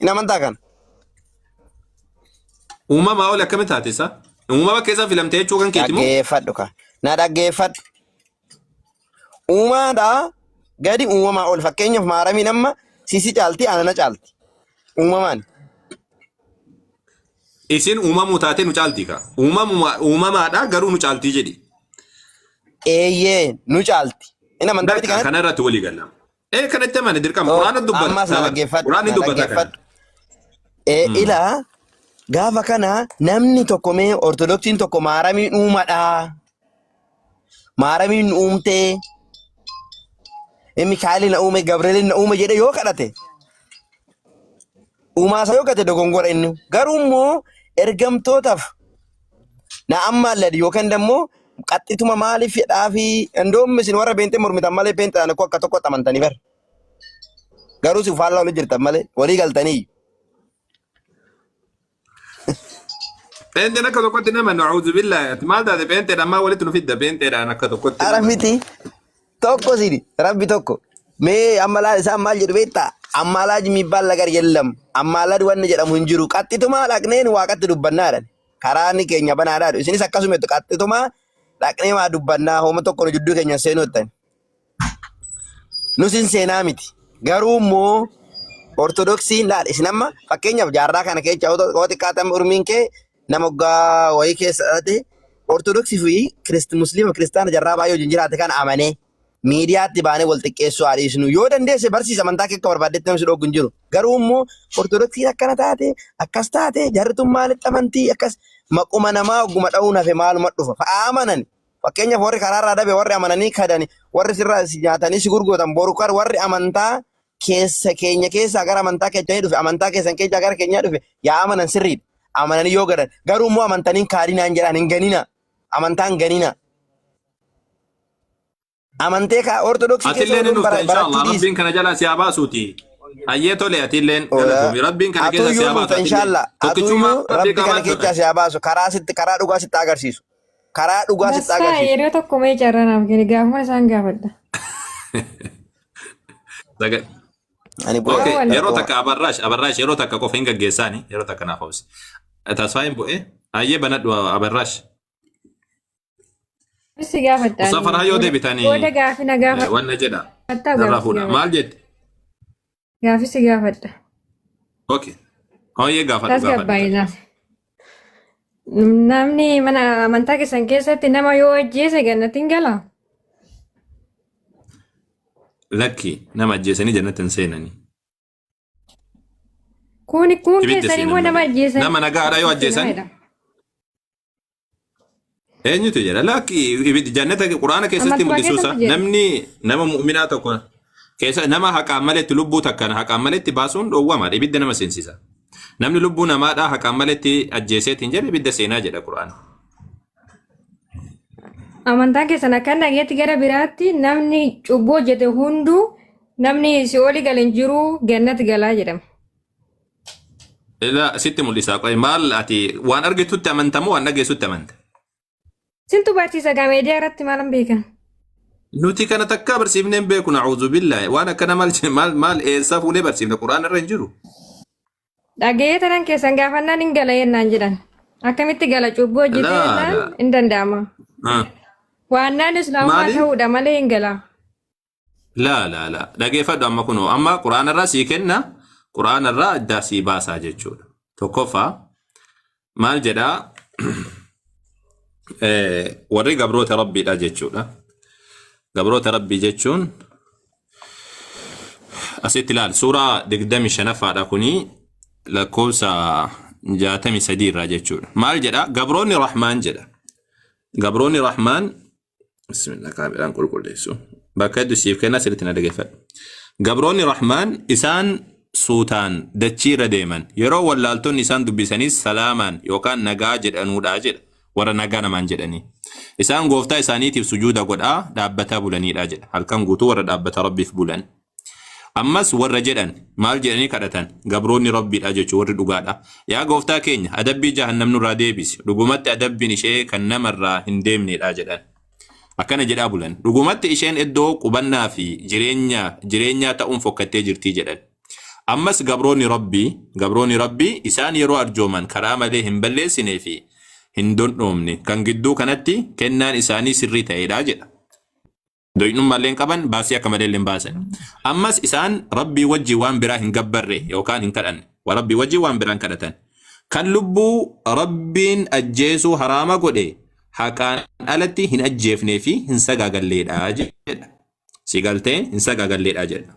[SPEAKER 7] Hin amantaa kana.
[SPEAKER 5] Uumamaa oli akkamitti taate isaa? Uumama keessa filamtee jechuu kan keeti moo?
[SPEAKER 7] Dhaggeeffadhu ka. Na dhaggeeffadhu. Uumaadhaa gadi uumamaa oli. Fakkeenyaaf Maariyaamiin amma sisi caalti anana caalti. Uumamaan.
[SPEAKER 5] Isin uumamuu taate nu caaltii ka. Uumamaadhaa garuu nu caaltii jedhi.
[SPEAKER 7] Eeyyee nu caalti. Hin amantaa miti kana.
[SPEAKER 5] Kana irratti walii galla. Kanatti amane dirqama. Quraana dubbata.
[SPEAKER 7] Ammas na dhaggeeffadhu.
[SPEAKER 5] Quraanni dubbata kana.
[SPEAKER 7] Ilaa gaafa kana namni tokko mee ortodoksiin tokko Maariyaamiin uumadhaa. Maariyaamiin uumtee. Mikaa'eliin na uume Gabreeliin na uume jedhe yoo kadhate. Uumaasa yoo kadhate dogongora inni. Garuu immoo ergamtootaaf na amma alladi yookaan immoo qaxxituma maaliif jedhaa fi indoommi isin warra beentee mormitan malee beentaan akka tokko amantanii bar. Garuu si faallaa olii jirtan malee walii galtanii.
[SPEAKER 5] Beenteen akka tokkotti nama na'uudhu billaa maal taate beenteen ammaa walitti nu fidda beenteedhaan akka tokkotti.
[SPEAKER 7] Ara miti tokko sidi rabbi tokko mee ammalaa isaan maal jedhu beektaa ammalaa jimibbaan lagar yellam ammalaa wanni jedhamu hin jiru qaxxituma dhaqneen waaqatti dubbannaadhaan karaa ni keenya banaadhaadhu isinis akkasuma qaxxituma dhaqnee maa dubbannaa hooma tokko nu jidduu keenya seenuu jettan nusin seenaa miti garuu immoo ortodoksiin laal isin amma fakkeenyaaf jaarraa kana keessa yoo xiqqaatame urmiin kee nama waggaa wayii keessa dhate ortodoksii fi musliima kiristaana jarraa baay'ee wajjin jiraate kan amanee miidiyaatti baanee wal xiqqeessuu haadhiisnu yoo dandeesse barsiisa amantaa akka barbaaddetti namni si dhoogu hin jiru garuu immoo ortodoksiin akkana taate akkas taate jarrituun maalitti amantii akkas maquma namaa ogguma dha'uun hafe maaluma dhufa fa'aa amanan fakkeenyaaf warri karaarraa dabe warri amananii kadani warri sirraa si nyaatanii si gurguratan borukar warri amantaa keessa keenya keessaa gara amantaa keenya dhufe amantaa keessan keessaa gara keenyaa dhufe yaa amanan sirriidha amananii yoo gadan garuu immoo amantaniin kaadinaan jedhan hin ganina amantaan ganina. Amantee ka ortodoksii
[SPEAKER 5] atilleen nu inshallah rabbiin kana jala siyaa baasuuti ayyee tole atilleen rabbiin kana keessa siyaa baasu
[SPEAKER 7] inshallah atuyyuu rabbi kana keessa siyaa baasu karaa dhugaa sitti agarsiisu karaa dhugaa sitti agarsiisu
[SPEAKER 8] yeroo tokko mee carranaaf gadi gaafuma isaan gaafadha
[SPEAKER 5] yeroo takka abarraash yeroo takka qofa hin gaggeessaani yeroo takka naaf hawwisi tasfaayin bu'ee ayyee banadhu abarraash.
[SPEAKER 8] Si gaafadha.
[SPEAKER 5] Safara yoo deebitanii.
[SPEAKER 8] Booda gaafi na gaafadha.
[SPEAKER 5] Wanna jedha. Narraa fuudha. Maal jette?
[SPEAKER 8] Gaafi si gaafadha.
[SPEAKER 5] Okay. Hooyyee gaafadhu gaafadhu.
[SPEAKER 8] Tasgabbaa'inaaf. Namni mana amantaa keessan keessatti nama yoo ajjeese gannatti hin galaa?
[SPEAKER 5] Lakki nama ajjeesanii jannatti hin seenanii.
[SPEAKER 8] Kun keessanii immoo nama ajjeesanii.
[SPEAKER 5] Nama nagaadha yoo ajjeesan. Eenyutu jedha lakki jannata quraana keessatti mul'isuusa namni nama mu'minaa tokko keessa nama haqaan maletti lubbuu takkaan haqaan maletti baasuun dhoowwama ibidda nama seensisa namni lubbuu namaadhaa haqaan maletti ajjeeseetiin jedhe ibidda seenaa jedha quraana.
[SPEAKER 8] Amantaan keessan akka dhageetti gara biraatti namni cubbuu hojjete hunduu namni si'ooli galan jiru gannatti galaa jedhama.
[SPEAKER 5] Ila sitti mul'isaa qoy maal ati waan argitutti amantamu waan dhageessutti amanta.
[SPEAKER 8] Sintu barsiisa meediyaa irratti maalan beekan?
[SPEAKER 5] Nuti kana takka barsiifneen beeku na'uudhu billaahi waan akkana maal eessaa fuunee barsiifne quraana irra hin jiru.
[SPEAKER 8] Dhagee tanan keessan gaafannaan hin gala yennaan jedhan. Akkamitti gala cubbuu hojjete jennaan hin danda'ama. Waannaan islaamaa ta'uudha malee hin gala.
[SPEAKER 5] La dhageeffadhu amma kunoo amma quraana irraa sii kenna quraana irraa addaa sii baasaa jechuudha. Tokkoffaa maal jedhaa warri gabroota rabbiidha jechuudha. Gabroota rabbii jechuun asitti ilaal suuraa 25ffaadha kuni lakkoofsa 63 irraa jechuudha. Maal jedha? Gabroonni Rahmaan jedha. Gabroonni Rahmaan bismillah kaameraan qulqulleessu. Bakka hedduu siif kennaa sirriitti na dhageeffadhu. Gabroonni Rahmaan isaan suutaan dachiirra deeman yeroo wallaaltonni isaan dubbisanis salaamaan yookaan nagaa jedhanuudha jedha. Warra nagaa namaan jedhanii. Isaan gooftaa isaaniitiif sujuuda godhaa dhaabbataa bulaniidha jedha. Halkan guutuu warra dhaabbata Rabbiif bulan. Ammas warra jedhan maal jedhanii kadhatan? Gabroonni Rabbiidha jechuun warri dhugaadha. Yaa gooftaa keenya adabbii jahannam nurraa deebisi. Dhugumatti adabbiin ishee kan namarraa hin deemneedha jedhan. Akkana jedhaa bulan. Dhugumatti isheen iddoo qubannaa fi jireenyaa ta'uun fokkattee jirtii jedhan. Ammas gabroonni Rabbii isaan yeroo arjooman karaa malee hin balleessinee fi hin dondhoomne kan gidduu kanatti kennaan isaanii sirrii ta'eedha jedha. Doyinummallee qaban baasii akka malee hin baasan. Ammas isaan Rabbii wajjii waan biraa hin gabbarre yookaan hin kadhanne. Rabbii wajjii waan biraa hin kadhatan. Kan lubbuu Rabbiin ajjeesuu haraama godhe haqaan alatti hin ajjeefnee fi hin sagaagalleedha jedha. Sigaltee hin sagaagalleedha jedha.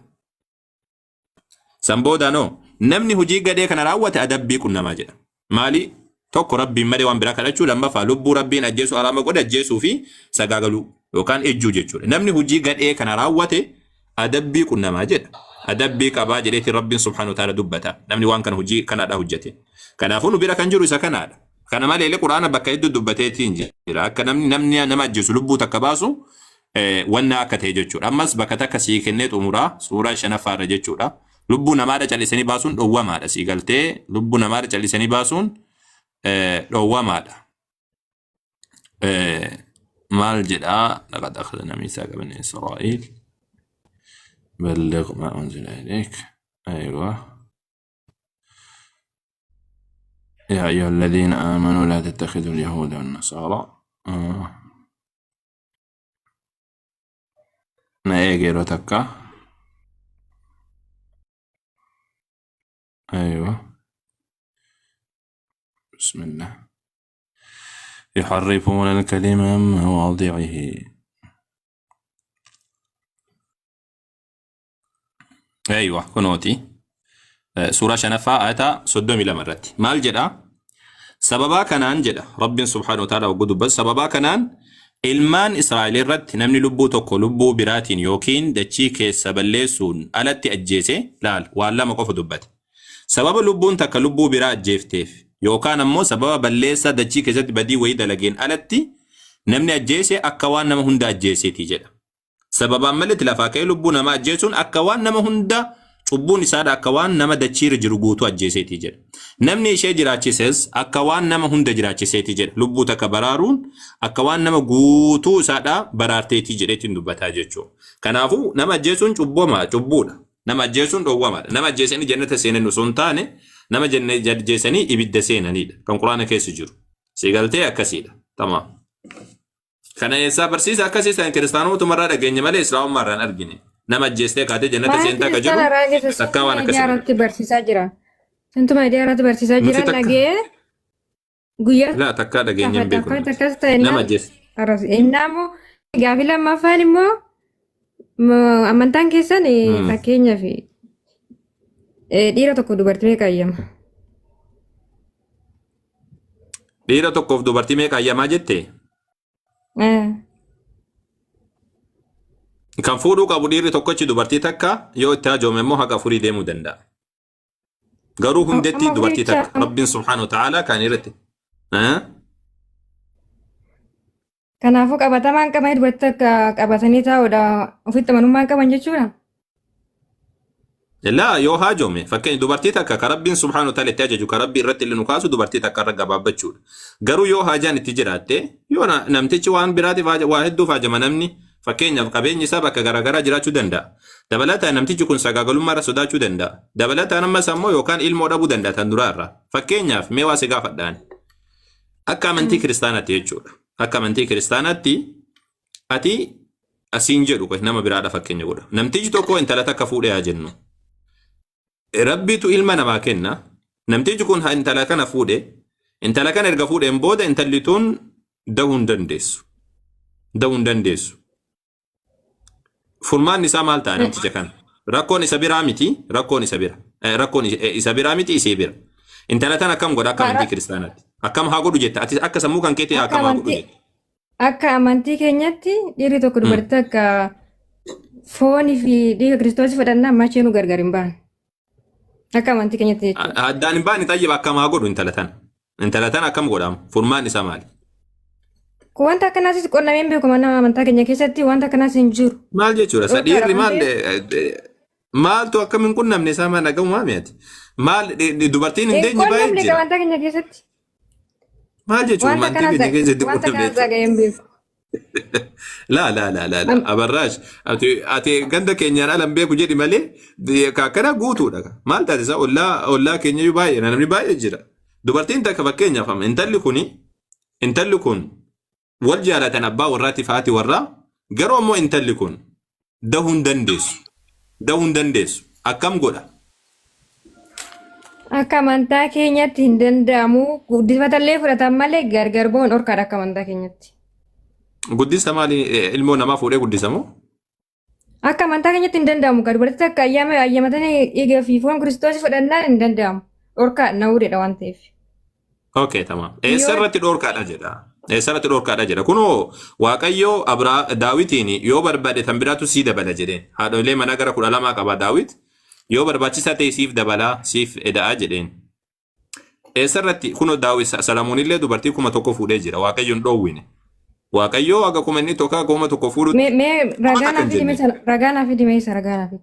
[SPEAKER 5] Samboodaanoo namni hojii gadhee kana raawwate adabbii qunnamaa jedha. Maali? Tokko Rabbiin malee waan biraa kadhachuu, lammaffaa lubbuu Rabbiin ajjeesuu haraama godhe ajjeesuu fi sagaagaluu yookaan ejjuu jechuudha. Namni hojii gadhee kana raawwate adabbii qunnamaa jedha. Adabbii qabaa jedheeti Rabbiin subhaanahu wa ta'ala dubbata. Namni waan kana hojii kanaadha hojjete. Kanaafuu nu bira kan jiru isa kanaadha. Kana malee Quraana bakka hedduu dubbateetiin jira. Akka namni nama ajjeesu lubbuu takka baasu wanna akka ta'e jechuudha. Ammas bakka takka sii kennee xumuraa suuraa 5ffaarra jechuudha. Lubbuu namaadha callisanii baasuun dhowwamaadha. Sii galtee lubbuu namaadha callisanii baasuun dhowwamaadha. Maal jedhaa laqad akhadna miithaaqa banii Israa'iil balligh maa unzila ilayk. Aywa. يا أيها الذين آمنوا لا تتخذوا اليهود والنصارى نأيجر تكا. أيوة بسم الله. يحرفون الكلمة عن مواضعه. أيوة كنوتي سورة شنفاء آية 32 مرات. مال جدا سببا كانان جدا رب سبحانه وتعالى وجود بس سببا كانان ilmaan Israa'el irratti namni lubbuu tokko lubbuu biraatiin yookiin dachii keessa balleessuun alatti ajjeese laal waan lama qofa dubbate. Sababa lubbuun takka lubbuu biraa ajjeefteef yookaan ammoo sababa balleessa dachii keessatti badii wayii dalageen alatti namni ajjeese akka waan nama hunda ajjeeseeti jedha. Sababaan malee lafaa ka'ee lubbuu nama ajjeesuun akka waan nama hunda cubbuun isaadha akka waan nama dachiirra jiru guutuu ajjeeseeti jedha. Namni ishee jiraachises akka waan nama hunda jiraachiseeti jedha. Lubbuu takka baraaruun akka waan nama guutuu isaadha baraarteeti jedheetiin dubbataa jechuudha. Kanaafuu nama ajjeesuun cubbuudha. Nama ajjeesuun dhowwamaadha. Nama ajjeesanii jannata seenan osoo hin taane nama ajjeesanii ibidda seenanidha. Kan Quraana keessa jiru. Sigaltee akkasiidha. Tamaam. Kana eessaa barsiisa akkasiisan kiristaanota marraa dhageenya malee islaamummaarraan argine. Nama ajjeestee kaatee jannata seentaa ka jiru takkaa waan akkasii.
[SPEAKER 8] Ijaarratti barsiisaa jira. Sintuma ijaarratti barsiisaa jira dhagee guyyaa.
[SPEAKER 5] Laa takkaa dhageenya hin beeku. Nama ajjeeste.
[SPEAKER 8] Innaamoo gaaffii lammaffaan immoo amantaan keessan fakkeenyaaf dhiira tokko dubartii meeqa ayyama?
[SPEAKER 5] Dhiira tokkoof dubartii meeqa ayyamaa jettee? Kan fuudhuu qabu dhiirri tokkochi dubartii takka yoo itti hajoome immoo haqa furii deemuu danda'a. Garuu hundetti dubartii takka Rabbiin subhaanahu wa ta'ala kan irratti.
[SPEAKER 8] Kanaafuu qabatamaan qabanii dubartii takka qabatanii taa'uudha ofitti amanummaan qaban jechuudha.
[SPEAKER 5] Laa yoo hajoome fakkeenya dubartii takka kan Rabbiin subhaanahu wa ta'ala itti ajaju kan Rabbii irratti illee nu kaasu dubartii takka irra gabaabbachuudha. Garuu yoo hajaan itti jiraatte yoo namtichi waan biraatiif waa hedduuf hajama namni. Fakkeenyaaf qabeenyi isaa bakka garaagaraa jiraachuu danda'a. Dabalataan namtichi kun sagaagalummaarra sodaachuu danda'a. Dabalataan ammas ammoo yookaan ilmoo dhabuu danda'a tan duraarra. Fakkeenyaaf mee waa si gaafadhaan. Akka amantii kiristaanaatti jechuudha. Akka amantii kiristaanaatti ati asiin jedhu nama biraadha fakkeenya godha. Namtichi tokko intala takka fuudhee haa jennu. Rabbiitu ilma namaa kenna. Namtichi kun intala kana fuudhe. Intala kana erga fuudheen booda intalli tun dahuu hin dandeessu. Dahuu hin dandeessu. Furmaan isaa maal ta'a namticha kana? Rakkoon isa biraa miti, rakkoon isa bira. rakkoon isa biraa miti isee bira. Intala tan akkam godha akka amantii kiristaanaatti. Akkam haa godhu jetta ati akka sammuu kan keetii akkam haa godhu jetta.
[SPEAKER 8] Akka amantii keenyatti dhiirri tokko dubartii akka foonii fi dhiiga kiristoosii fudhannaa machee nu gargar hin baane. Akka amantii keenyatti jechuudha.
[SPEAKER 5] Addaan hin baane tayyaba akkam haa godhu intala tan. Intala tan akkam godhama furmaan isaa maali?
[SPEAKER 8] Wanta akkanaas qonnameen beeku mana amantaa keenya keessatti wanta akkanaas hin jiru.
[SPEAKER 5] Maal jechuudha? Dhiirri maaltu akkam hin qunnamne isaa maal dhagahu maamiyaati? Maal dubartiin hin deenye baay'ee jira.
[SPEAKER 8] Amantaa keenya keessatti.
[SPEAKER 5] Maal jechuudha? Amantii keenya keessatti qunnamne. La abarraash ati ganda keenyaan alan beeku jedhi malee akkana guutuudha. Maal taate isaa ollaa keenya baay'ee namni baay'ee jira. Dubartiin takka fakkeenyaaf intalli kun wal jaalatan abbaa warraatti faati warraa garuu ammoo intalli kun dahuu hin dandeessu akkam godha.
[SPEAKER 8] Akka amantaa keenyatti hin danda'amu guddifatallee fudhatan malee gargar ba'uun dhorkaadha akka amantaa keenyatti.
[SPEAKER 5] Guddisa maali ilmoo namaa fuudhee guddisamoo?
[SPEAKER 8] Akka amantaa keenyatti hin danda'amu dubartii akka ayyamatanii dhiigaa fi foon kiristoosii fudhannaan hin danda'amu dhorkaa nawuudheedha waan ta'eef.
[SPEAKER 5] Okay, tamam. Eessarratti dhorkaadha jedha. Eessarratti dhorkaadha jedha. Kunoo Waaqayyoo Daawitiin yoo barbaade tan biraatu sii dabala jedheen. Haadholee mana gara 12 qaba Daawit. Yoo barbaachisaa ta'e siif dabalaa siif eda'a jedheen. Eessarratti kunoo Daawit Salamoonillee dubartii 1,000 fuudhee jira. Waaqayyoon dhoowwine. Waaqayyoo akka kuma inni tokko 1,000 fuudhu.
[SPEAKER 8] Ragaa fi dimee isa ragaa fi.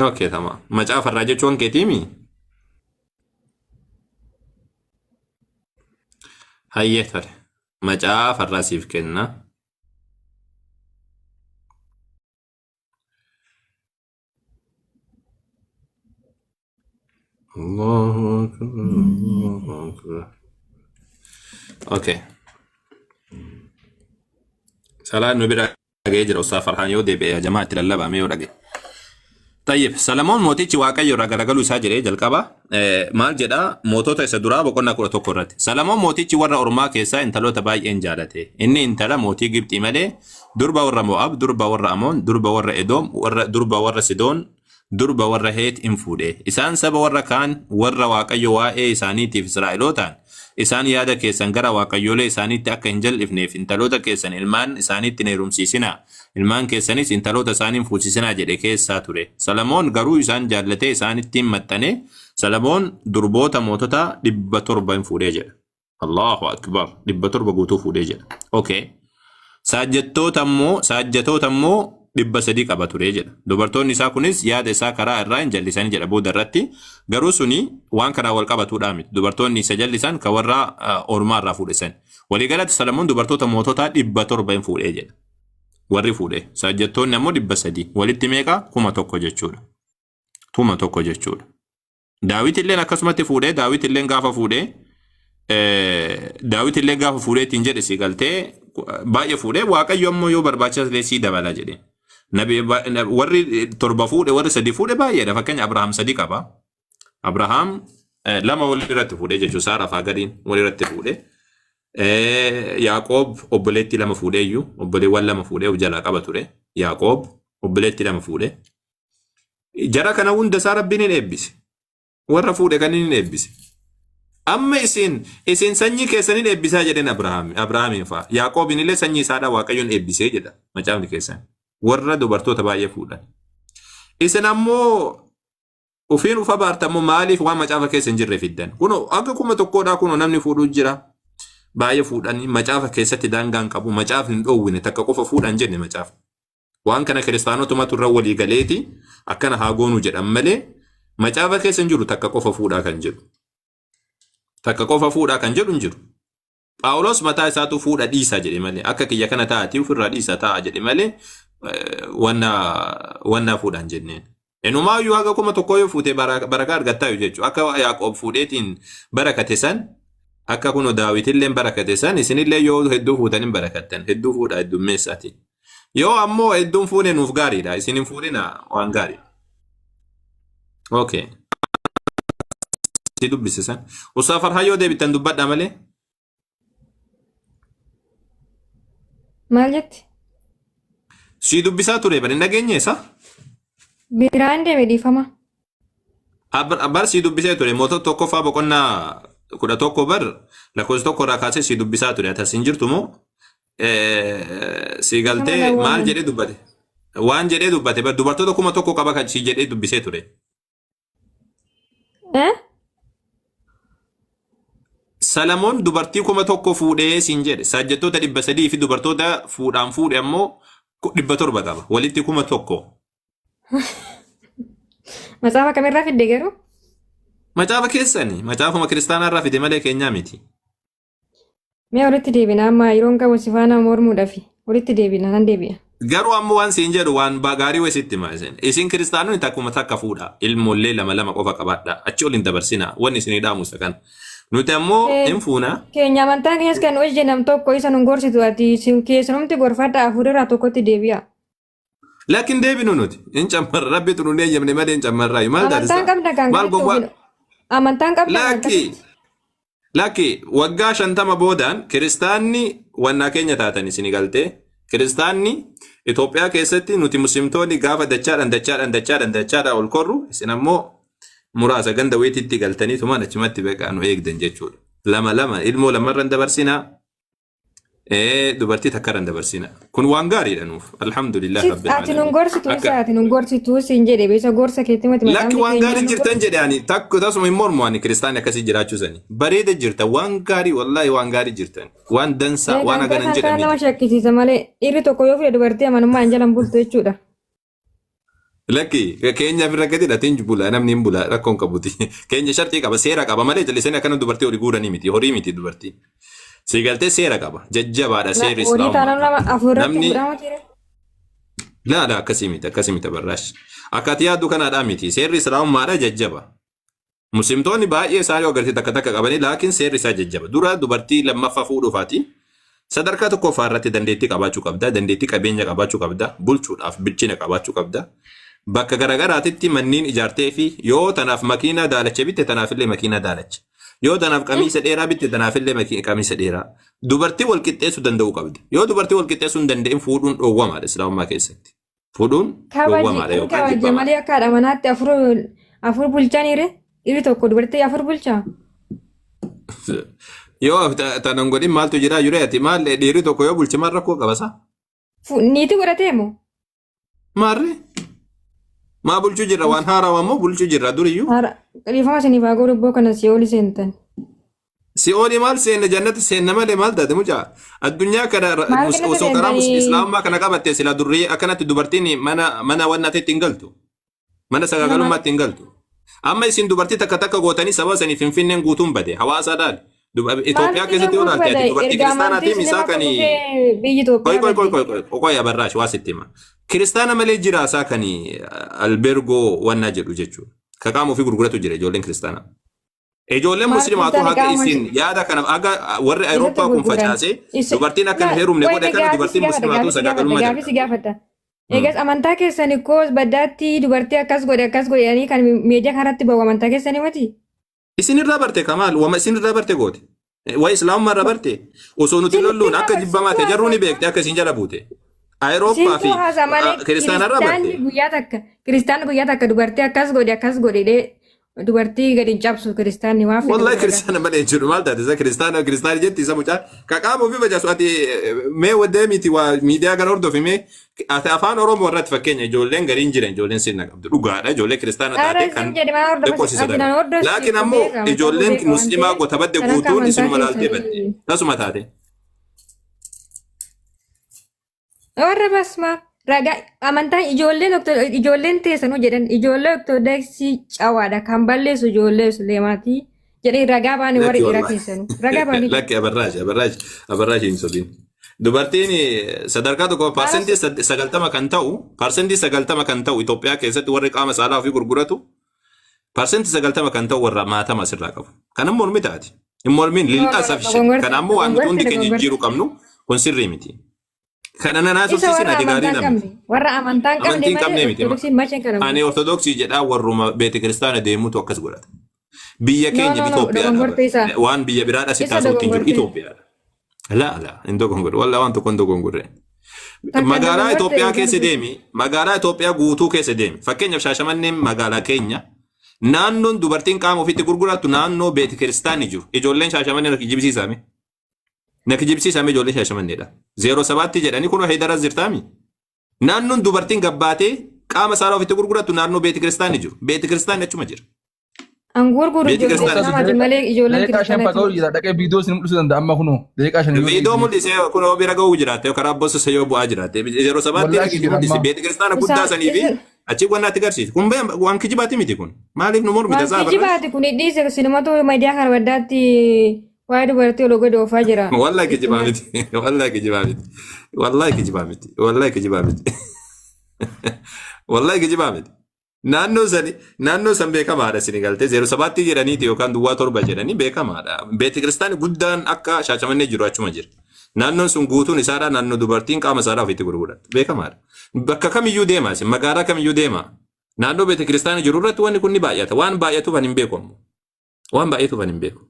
[SPEAKER 5] Okay, tamam. Macaafarraa jechuun keetiimi? Hayyee tole. Macaafarraa siif kenna. Okay. Salaan nu bira dhagee jira Ustaaz Farhaan yoo deebi'e jamaa itti lallabame yoo dhage. Tayyib Salamoon mootichi Waaqayyo irraa garagaluu isaa jedhee jalqaba maal jedhaa mootota isa duraa boqonnaa 11 irratti. Salamoon mootichi warra ormaa keessaa intaloota baay'een jaalate. Inni intala mootii Gibxii malee durba warra Mo'aab, durba warra Amoon, durba warra Edoom, durba warra Sidoon, durba warra Heet hin fuudhe. Isaan saba warra kaan warra Waaqayyo waa'ee isaaniitiif Israa'elootaan isaan yaada keessan gara waaqayyoolee isaaniitti akka hin jal'ifneef intaloota keessan ilmaan isaaniitti hin heerumsiisinaa. Ilmaan keessanis intaloota isaaniin fuusisinaa jedhe keessaa ture. Salamoon garuu isaan jaallatee isaanitti hin maxxane. Salamoon durboota mootota 700 hin fuudhee jedha. Allahu akbar 700 guutuu fuudhee jedha. Okay. Saajjatoota immoo 300 qaba ture jedha. Dubartoonni isaa kunis yaada isaa karaa irraa hin jallisanii jedha booda irratti. Garuu suni waan karaa wal qabatuudhaa miti. Dubartoonni isa jallisan kan warra ormaa irraa fuudhesan. Waliigalatti Salamoon dubartoota moototaa 700 hin fuudhee jedha. Warri fuudhe. Saajjatoonni ammoo 300. Walitti meeqa? 1,000 jechuudha. 1,000 jechuudha. Daawit illeen akkasumatti fuudhee Daawit illeen gaafa fuudheetiin jedhe si galtee baay'ee fuudhee Waaqayyo ammoo yoo barbaachisaa sii dabala jedhe. Warri 7 fuudhe warri 3 fuudhe baay'eedha. Fakkeenya Abrahaam 3 qaba. Abrahaam 2 walirratti fuudhee jechuudha. Saaraa fi Agariin walirratti fuudhe. Yaaqoob obboleetti 2 fuudhee iyyuu obboleewwan 2 fuudhee of jalaa qaba ture. Yaaqoob obboleetti 2 fuudhee. Jara kana hunda isaa Rabbiin hin eebbise. Warra fuudhe kan hin eebbise. Amma isin sanyii keessaniin eebbisaa jedheen Abrahaamiin fa'a. Yaaqoobiin illee sanyii isaadhaa Waaqayyoon eebbisee jedha macaafni keessan. Warra dubartoota baay'ee fuudhan. Isin ammoo ufiin ufa baartammoo maaliif waan macaafa keessa hin jirre fiddan? Kunoo akka 1,000dhaa kunoo namni fuudhuu jira. Baay'ee fuudhanii macaafa keessatti daangaan qabu. Macaafni hin dhoowwine takka qofa fuudhan jenne macaafa. Waan kana kiristaanotumatu irra walii galeeti akkana haa goonuu jedhan malee macaafa keessa hin jiru takka qofa fuudhaa kan jedhu. Takka qofa fuudhaa kan jedhu hin jiru. Phaawulos mataa isaatu fuudha dhiisaa jedhe malee akka kiyya kana taa'atii ofirraa dhiisaa taa'a jedhe malee wanna fuudhaan jenneen. Enumaayyuu haga 1,000 yoo fuutee barakaa argattaayu jechuudha. Akka Yaaqoob fuudheetiin barakate san akka kunoo Daawitillee barakate san isinillee yoo hedduu fuutaniin barakattan hedduu fuudhaa heddummeessaatiin. Yoo ammoo hedduun fuudhee nuuf gaariidha. Isin hin fuudhina waan gaarii. Okay. Si dubbisisan. Ustaaz Farhaan yoo deebitan dubbadhaa malee.
[SPEAKER 8] Maal jetti?
[SPEAKER 5] Si dubbisaa ture bari nageenye isa?
[SPEAKER 8] Biraan deeme dhiifama.
[SPEAKER 5] Bar si dubbisee ture mootota tokkoffaa boqonnaa 11 bar lakkoofsa tokko irraa kaasee si dubbisaa ture atas hin jirtu moo si galtee maal jedhee dubbate waan jedhee dubbate bar dubartoota 1,000 qaba kan si jedhee dubbisee ture. Salamoon dubartii 1,000 fuudhee siin jedhe saajjattoota 300 fi dubartoota fuudhaan fuudhe ammoo 700 qaba walitti 1,000.
[SPEAKER 8] Macaafa kamirraa fidde garuu?
[SPEAKER 5] Macaafa keessanii macaafuma kiristaanaarraa fide malee keenyaa miti.
[SPEAKER 8] Mee walitti deebina amma yeroon qabu si faana mormuudhaaf walitti deebina nan deebi'a.
[SPEAKER 5] Garuu ammoo waan siin jedhu waan gaarii wayisitti maasen isin kiristaanonni takkuma takka fuudha ilmoollee lama qofa qabaadha achi ol hin dabarsina wanni isinii dhaamusa kan nuti ammoo hin fuuna.
[SPEAKER 8] Keenya amantaa keenyas kan hojii nam tokko isa nun gorsitu ati keessanumti gorfadha afuurirraa tokkotti deebi'a.
[SPEAKER 5] Lakin deebinu nuti hin cammarra rabbi tunu ne yemne malee hin cammarraa maal daadisa maal gowwaa
[SPEAKER 8] amantaan qabda
[SPEAKER 5] Laki waggaa 50 boodaan kiristaanni wannaa keenya taatan isin galtee kiristaanni Itoophiyaa keessatti nuti muslimtoonni gaafa dachaadhaan ol korru isin ammoo muraasa ganda weetitti galtanii tumaan achumatti beekaa nu eegdan jechuudha. Lama ilmoo lamarran dabarsinaa dubartii takkarran dabarsina. Kun waan gaariidha nuuf. Alhamdulillah rabbil
[SPEAKER 8] ati nun gorsitu isa ati nun gorsitu siin jedhe beesa gorsa keetti mati
[SPEAKER 5] maqaan lakki waan gaarii jirtan jedhe ani takko tasuma hin mormu ani kiristaani akkasii jiraachuu sani. Bareeda jirta waan gaarii wallahi waan gaarii jirtan. Waan dansaa waan aganan jedhame.
[SPEAKER 8] Nama shakkisiisa malee dhiirri tokko yoo fide dubartii amanummaa hin jalan bultu jechuudha.
[SPEAKER 5] Lakki keenya firra gadi dhatiin bula namni hin bula rakkoon qabuti. Keenya shartii qaba seera qaba malee jallisanii akkana dubartii horii guuranii miti horii miti dubartii. Sigaltee seera qaba jajjabaadha seerri islaamaa namni laala akkasii miti barraash akkati yaaddu kanaadhaa miti seerri islaamummaadha jajjaba muslimtoonni baay'ee isaanii agartii takka qabanii laakiin seerri isaa jajjaba dura dubartii lammaffaa fuudhuufaati sadarkaa tokkoffaa irratti dandeettii qabaachuu qabda dandeettii qabeenya qabaachuu qabda bulchuudhaaf bilchina qabaachuu qabda bakka garagaraatitti manniin ijaartee fi yoo tanaaf makiina daalacha bitte tanaafillee makiina daalacha. Yoo tanaaf qamiisa dheeraa bitte tanaafillee qamiisa dheeraa. Dubartii wal qixxeessuu danda'uu qabdi. Yoo dubartii wal qixxeessuu hin danda'in fuudhuun dhoowwamaadha islaamummaa keessatti. Fuudhuun dhoowwamaadha yookaan
[SPEAKER 8] kabaja malee akka haadha manaatti afur bulchaniire dhiirri tokko dubartii afur bulchaa.
[SPEAKER 5] Yoo tanan godhin maaltu jiraa jure ati maal dhiirri tokko yoo bulche maal rakkoo qabasa?
[SPEAKER 8] Niitii godhatee moo?
[SPEAKER 5] Maarree? Maa bulchuu jirra waan haaraa ammoo bulchuu jirra duriyyuu.
[SPEAKER 8] Dhiifama isiniif haa godhu ibboo kana si'ooli seentan.
[SPEAKER 5] Si'ooli maal seenne jannata seenna malee maal taate mucaa addunyaa kana osoo karaa islaamummaa kana qabatte sila durrii akkanatti dubartiin mana wannaatti hin galtu. Mana sagaagalummaatti hin galtu. Amma isin dubartii takka gootanii saba sanii finfinneen guutuun bade hawaasa dhaali. Itoophiyaa keessatti yoo ilaalte ati dubartii kiristaanaatii misaa kanii qoqoo yabarraash waa sitti hima. Kiristaana malee jira isaa kanii albergoo wannaa jedhu jechuudha. Kaqaamoo fi gurguratu jira ijoolleen kiristaanaa. Ijoolleen musliimaatu haga isin yaada kana haga warri Awurooppaa kun facaasee dubartiin akka hin heerumne godhe kana dubartiin musliimaatu sagaagalummaa
[SPEAKER 8] jira. Eegas amantaa keessan ikkoo baddaatti dubartii akkas godhanii kan meediyaa kanatti bahu amantaa keessanii miti.
[SPEAKER 5] Isin irraa barte kamaal wama isin irraa barte goote. Waa islaamummaa irraa barte osoo nuti lolluun akka jibbamaa ta'e jarruun ni beekte akka isin jala buute. Awurooppaa fi kiristaana irraa barte.
[SPEAKER 8] Kiristaanni guyyaa takka dubartii akkas godhe dubartii gadi hin cabsu kiristaanni waa
[SPEAKER 5] fedhe. Wallahi kiristaana malee jiru maal taate isa kiristaana jetti isa mucaa kaqaamoo fi bajaasu ati mee waddee miti waa miidiyaa kana hordofime ati afaan Oromoo irratti fakkeenya ijoolleen gariin jiran ijoolleen sirna qabdu dhugaadha ijoollee kiristaana taate kan dheqqoosisa dha. Laakiin ammoo ijoolleen musliimaa goota badde guutuun isinuma laaltee badde tasuma taate.
[SPEAKER 8] Warra basmaa. Raga amantaan ijoolleen teessanuu jedhan ijoollee ortodoksii cawaadha kan balleessu ijoollee Musliimaati jedhee ragaa baanii warri dhiiraa keessanuu ragaa baanii.
[SPEAKER 5] Lakki abarraash hin sobiin. Dubartiin sadarkaa tokko parsentii 90 kan ta'u Itoophiyaa keessatti warri qaama saalaa ofii gurguratu parsentii 90 kan ta'u warra maatama asirraa qabu. Kanan mormi taati. Hin mormiin lil'aa safishe. Kan ammoo waan nuti hundi keenya jijjiiruu qabnu kun sirrii miti. Kana nanaa tursiisin ati gaarii namni.
[SPEAKER 8] Warra amantaan qabne
[SPEAKER 5] miti. Ani ortodoksii jedhaa warruma beete kiristaana deemuutu akkas godhata. Biyya keenya Itoophiyaadha. Waan biyya biraadha si taasisuutti hin jiru Itoophiyaadha. Laala hin dogongorre walla waan tokko hin dogongorre. Magaalaa Itoophiyaa keessa deemi magaalaa Itoophiyaa guutuu keessa deemi fakkeenyaaf Shaashamanneen magaalaa keenya Naannoon dubartiin qaama ofitti gurgurattu naannoo beeti kiristaanii jiru. Ijoolleen shaashamanii nakki jibsiisame. Nakki jibsiisame ijoolleen shaashamanneedha. 07 jedhanii kun heedaras jirtaami. Naannoon dubartiin gabbaatee qaama saalaa ofitti gurgurattu naannoo beeti kiristaanii jiru. Beeti kiristaanii achuma jira.
[SPEAKER 8] Angurguru ijoollee malee ijoolleen
[SPEAKER 9] kiristaanaa. Dhaqee viidiyoo isin mul'isuu danda'a amma kunoo.
[SPEAKER 5] Viidiyoo mul'isee kunoo bira ga'uu jiraatte karaa bossasa yoo bu'aa jiraatte 07 mul'ise beeti kiristaana guddaa sanii fi achi wannaatti agarsiisa. Kun waan kijibaati miti kun. Maaliif nu mormite isaa
[SPEAKER 8] barra? Kijibaati kun dhiise sinimatu miidiyaa kana baddaatti waa'ee dubartii ol godhe oofaa jira.
[SPEAKER 5] Wallahi kijibaa miti. Wallahi kijibaa miti. Wallahi kijibaa miti. Wallahi kijibaa miti. Wallahi kijibaa miti. Naannoo san beekamaadha isin galtee 07 jedhaniiti yookaan duwwaa 7 jedhanii beekamaadha. Beeti kiristaani guddaan akka shaashamannee jiru achuma jira. Naannoon sun guutuun isaadha naannoo dubartiin qaama saalaa ofitti gurgurattu beekamaadha. Bakka kamiyyuu deema isin magaalaa kamiyyuu deema. Naannoo beeti kiristaani jiru irratti wanni kun ni baay'ata. Waan baay'atuuf hin beeku ammoo. Waan baay'atuuf hin beeku.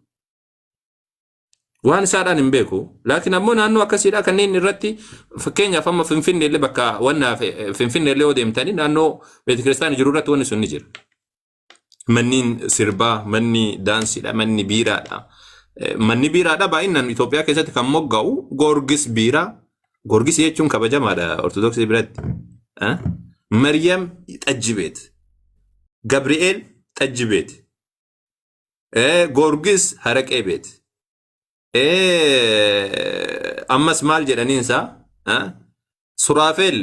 [SPEAKER 5] Waan isaadhaan hin beeku. Laakiin ammoo naannoo akkasiidha kanneen irratti fakkeenyaaf amma Finfinnee illee bakka wanna Finfinnee illee yoo deemtanii naannoo beeti kiristaani jiru irratti wanni sun ni jira. Manni sirbaa, manni daansiidha, manni biiraadha. Manni biiraadha baay'inaan Itoophiyaa keessatti kan mogga'u Goorgis biiraa. Goorgis jechuun kabajamaadha Ortodoksii biratti. Maryam Xajjibeet. Gabri'eel Xajjibeet. Goorgis Haraqee beet. Ammas maal jedhaniinsa? Suraafeel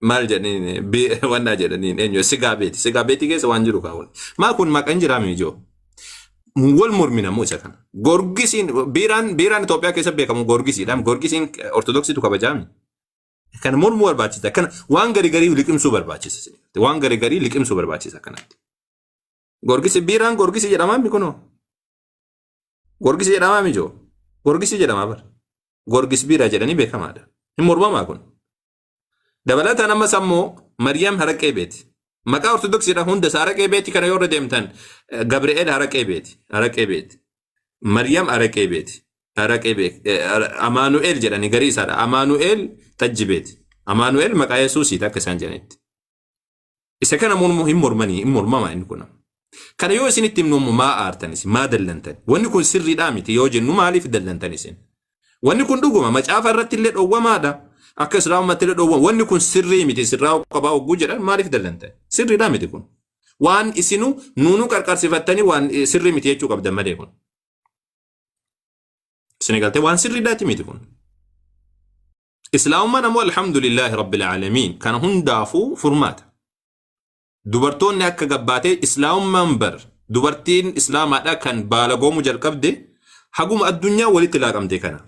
[SPEAKER 5] maal jedhaniin wannaa jedhaniin eenyu sigaa beeti. Sigaa beeti keessa waan jiru kaawwan. Maa kun maqaan jiraami ijoo. Wal mormina moo isa kana. Goorgisiin biiraan Itoophiyaa keessa beekamu goorgisiidha. Goorgisiin Ortodoksiitu kabajaami. Kan mormuu barbaachisa. Kan waan garii liqimsuu barbaachisa. Waan garii liqimsuu barbaachisa kanatti. Goorgisi biiraan goorgisi jedhamaa mi kunoo? Goorgisi jedhamaa mi joo? Goorgisi jedhamaa bara. Goorgis biiraa jedhanii beekamaadha. Hin mormamaa kun. Dabalataan ammas ammoo Maryam Haraqee beeti. Maqaa Ortodoksiidha hunda Haraqee beeti kana yoo irra deemtan Gabri'eel Haraqee beeti. Haraqee beeti. Maryam Haraqee beeti. Haraqee beeti. Amaanu'eel jedhanii garii isaadha. Amaanu'eel Xajjibeeti. Amaanu'eel maqaa Yesuusiiti akka isaan jedhanitti. Isa kana hin mormanii hin mormamaa inni kun. Kana yoo isinitti himnu maa aartanis maa dallantan. Wanni kun sirriidhaa miti yoo jennu maaliif dallantan isin? Wanni kun dhuguma macaafa irratti illee dhowwamaadha. Akka islaamummaatti illee dhowwama. Wanni kun sirrii miti sirraa qabaa ogguu jedhan maaliif dallantan? Sirriidhaa miti kun. Waan isinu nuunu qarqarsifattanii waan sirrii miti jechuu qabdan malee kun. Isin galtee waan sirriidhaati miti kun. Islaamummaan ammoo alhamdulillahi rabbil aalamiin kana hundaafuu furmaata. Dubartoonni akka gabbaatee islaamummaan bar dubartiin islaamaadha kan baala goomu jalqabde haguma addunyaa walitti laaqamte kana.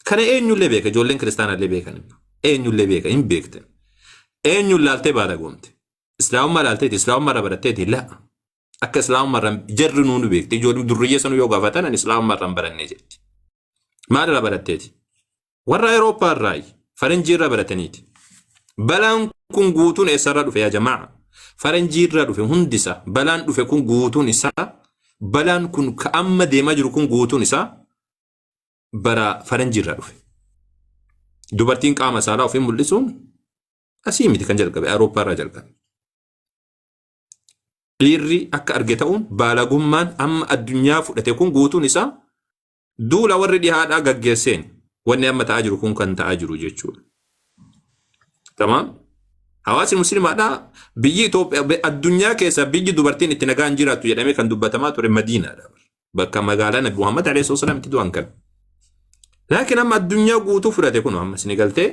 [SPEAKER 5] Kana eenyullee beeka ijoolleen kiristaanallee beekan. Eenyullee beeka hin beektan. Eenyuun laaltee baala goomte. Islaamummaa laalteeti islaamummaa baratteeti laa. Akka islaamummaa jarri nuunu beekte ijoollee durriyyee sanuu yoo gaafatan ani islaamummaa barannee jetti. Maalirraa baratteeti? Warra Awurooppaa irraa faranjii irraa barataniiti. Balaan kun guutuun eessarraa dhufe yaa jamaa? Faranjii irraa dhufe hundisa. Balaan dhufe kun guutuun isaa balaan kun ka amma deemaa jiru kun guutuun isaa bara faranjii irraa dhufe. Dubartiin qaama saalaa ofii mul'isuun asii miti kan jalqabe Awurooppaa irraa jalqabe. Dhiirri akka arge ta'uun baalagummaan amma addunyaa fudhate kun guutuun isaa duula warri dhihaadhaa gaggeesseen wanni amma ta'aa jiru kun kan ta'aa jiru jechuudha. Tamam? Hawaasni musliimaadhaa biyyi Itoophiyaa addunyaa keessa biyyi dubartiin itti nagaan jiraattu jedhamee kan dubbatamaa ture Madiinaadha. Bakka magaalaa Nabi Muhammad alayhi wasallam itti du'an kan. Laakiin amma addunyaa guutuu fudhate kun amma isin galtee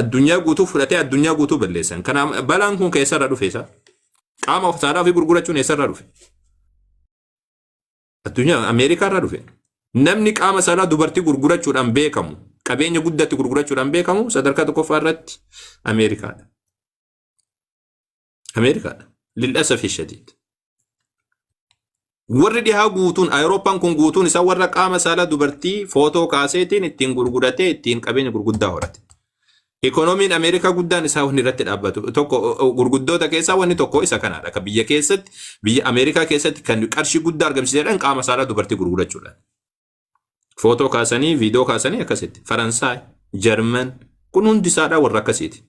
[SPEAKER 5] addunyaa guutuu fudhatee addunyaa guutuu balleessan. Kana balaan kun keessarraa dhufe isa. Qaama of saalaa fi gurgurachuun eessarraa dhufe? Addunyaa Ameerikaarraa dhufe. Namni qaama saalaa dubartii gurgurachuudhaan beekamu, qabeenya guddatti gurgurachuudhaan beekamu sadarkaa tokkoffaa irratti Ameerikaadha. Ameerikaadha. Lil'asafi shadiid. Warri dhihaa guutuun Awurooppaan kun guutuun isaa warra qaama saalaa dubartii footoo kaaseetiin ittiin gurguratee ittiin qabeenya gurguddaa horate. Ikoonomiin Ameerikaa guddaan isaa wanni irratti dhaabbatu tokko gurguddoota keessaa wanni tokko isa kanaadha. Akka biyya keessatti biyya Ameerikaa keessatti kan qarshii guddaa argamsiisedhaan qaama saalaa dubartii gurgurachuudhaan. Footoo kaasanii viidiyoo kaasanii akkasitti Faransaay, Jarman kun hundi isaadhaa warra akkasiiti.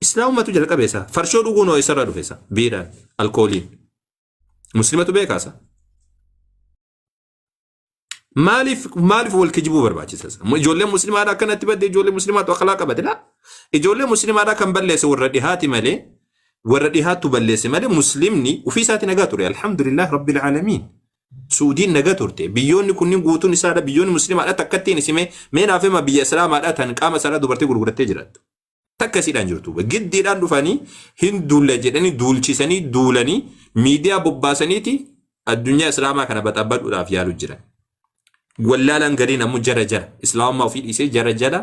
[SPEAKER 5] Islaamumatu jalqabe isa. Farshoo dhuguun isarraa dhufe isa. Biiraan, alkooliin. Muslimatu beekaasa. Maaliif wal kijibuu barbaachisa? Ijoolleen muslimaadhaa akkanatti badde ijoollee muslimaatu akhlaa qabate laa. Ijoollee muslimaadhaa kan balleesse warra dhihaati malee warra dhihaattu balleesse malee muslimni ofii isaati nagaa ture. Alhamdulillah rabbil aalamiin. Suudiin nagaa turte. Biyyoonni kunniin guutuun isaadha. Biyyoonni muslimaadhaa takkattiin isimee meenaafima biyya islaamaadhaa tan qaama isaadhaa dubartii gurgurattee jiraattu. Takkasiidhaan jirtu. Giddiidhaan dhufanii hin duulle jedhanii duulchisanii duulanii miidiyaa bobbaasaniiti addunyaa islaamaa kana baxabbadhuudhaaf yaalu jiran. Wallaalaan gariin ammoo jara islaamummaa ofii dhiisee jara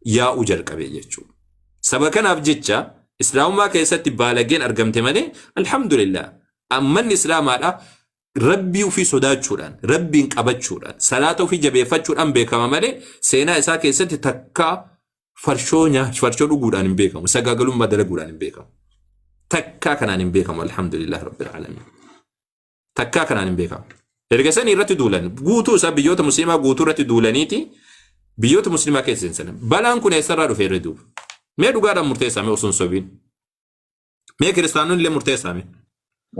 [SPEAKER 5] yaa'uu jalqabe jechuudha. Saba kanaaf jecha islaamummaa keessatti baalageen argamte malee alhamdulillah ammanni islaamaadha rabbii ofii sodaachuudhaan rabbiin qabachuudhaan salaata ofii jabeeffachuudhaan beekama malee seenaa isaa keessatti takka farshoo dhuguudhaan hin beekamu sagaagalummaa dalaguudhaan hin beekamu. Takka kanaan hin beekamu alhamdulillah rabbil aalamiin. Takka kanaan hin beekamu. Erga sanii irratti duulan guutuu isaa biyyoota musliimaa guutuu irratti duulaniiti biyyoota musliimaa keessa seensan. Balaan kun eessarraa dhufe irra duuba. Mee dhugaadhaan murteessame osoo hin sobiin. Mee kiristaanonni illee murteessame.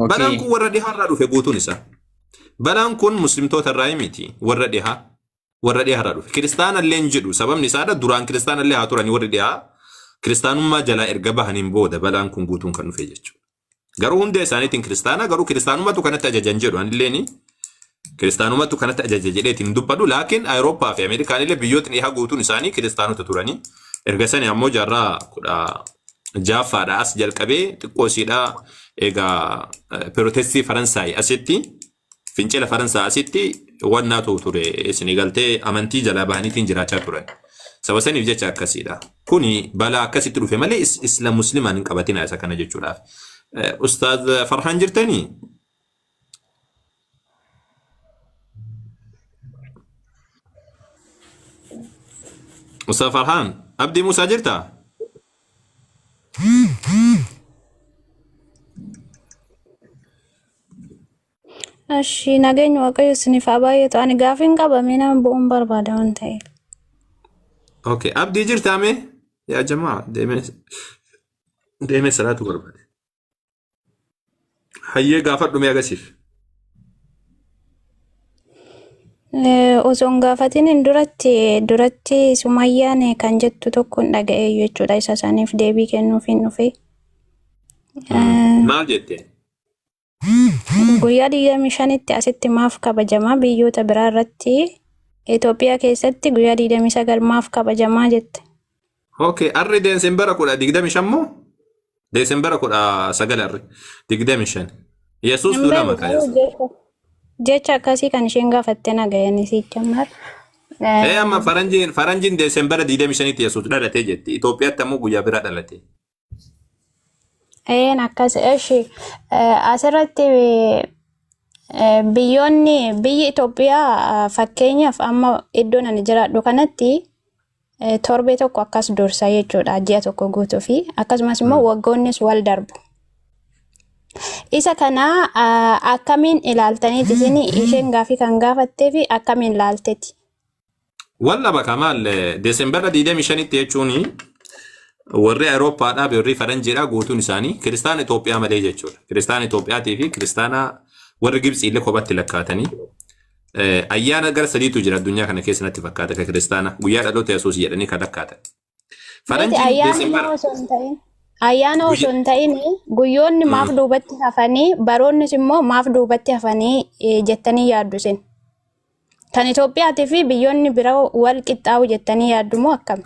[SPEAKER 5] Balaan kun warra dhihaarraa dhufe guutuun isaa. Balaan kun muslimtoota irraa miti warra dhihaarraa dhufe. Kiristaana illee hin jedhu sababni isaadha duraan kiristaana illee haa turanii warri dhihaa kiristaanummaa jalaa erga bahaniin booda balaan kun guutuun kan dhufe jechuudha. Garuu hunda isaaniitiin kiristaana garuu kiristaanummatu kanatti ajajan jedhu anilleeni. Kiristaanumatu kanatti ajaja jedheetiin dubbadhu laakiin Awurooppaa fi Ameerikaan illee biyyootni dhihaa guutuun isaanii kiristaanota turanii erga sanii ammoo jaarraa 16ffaadhaa as jalqabee xiqqoosiidhaa egaa Pirootestii Faransaay asitti fincila Faransaay asitti wannaatu ture isin galtee amantii jalaa bahaniitiin jiraachaa turan. Saba saniif jecha akkasiidha. Kuni balaa akkasitti dhufe malee isla muslimaan hin qabatina isa kana jechuudhaaf. Ustaaz Farhaan jirtanii? Ustaz Farhaan, Abdii Musaa jirtaa?
[SPEAKER 4] Ashi nageenya waaqayyo isiniif haa baay'atu. Ani gaafiin qabamee nama bu'uun barbaada waan ta'eef.
[SPEAKER 5] Okay, Abdii jirtaa mee? Yaa jamaa deemee salaatu barbaade. Hayyee gaafadhu mee agasiif?
[SPEAKER 4] Osoo hin gaafatiin duratti Sumayyaan kan jettu tokko hin dhaga'e jechuudha. Isa saniif deebii kennuuf hin dhufe.
[SPEAKER 5] Maal jettee?
[SPEAKER 4] Guyyaa 25tti asitti maaf kabajamaa biyyoota biraa irratti Itoophiyaa keessatti guyyaa 29 maaf kabajamaa jette.
[SPEAKER 5] Okay, arri Deesembara 25 moo? Deesembara 19 arri 25. Yesuus duula maqaa Yesuus.
[SPEAKER 4] Jecha akkasii kan isheen gaafattee nagayanii siicha mar.
[SPEAKER 5] Amma faranjiin Deesembara 25tti Yesuus dhalatee jetti. Itoophiyaatti ammoo guyyaa biraa dhalate.
[SPEAKER 4] Akkas asirratti biyyi Itoophiyaa fakkeenyaaf amma iddoon ani jiraadhu kanatti torbee tokko akkas dursa jechuudha ji'a tokko guutuu fi akkasumas immoo waggoonnis wal darbu. Isa kana akkamiin ilaaltaniiti isin isheen gaafii kan gaafattee fi akkamiin ilaalteeti?
[SPEAKER 5] Walla bakka maal Deesembara 25tti jechuun warri Awurooppaadhaa warri Faranjiidhaa guutuun isaanii kiristaana Itoophiyaa malee jechuudha. Kiristaana Itoophiyaatii fi kiristaana warri Gibxii illee kophaatti lakkaatanii ayyaana gara sadiitu jira addunyaa kana keessatti fakkaata ka kiristaana guyyaa dhaloota Yesuus jedhanii kan lakkaatan.
[SPEAKER 4] Faranjiin Deesembara ayyaana osoo hin ta'in guyyoonni maaf duubatti hafanii baroonnis immoo maaf duubatti hafanii jettanii yaaddu isin. Kan Itoophiyaatii fi biyyoonni biraa wal qixxaawu jettanii yaaddu moo akkam?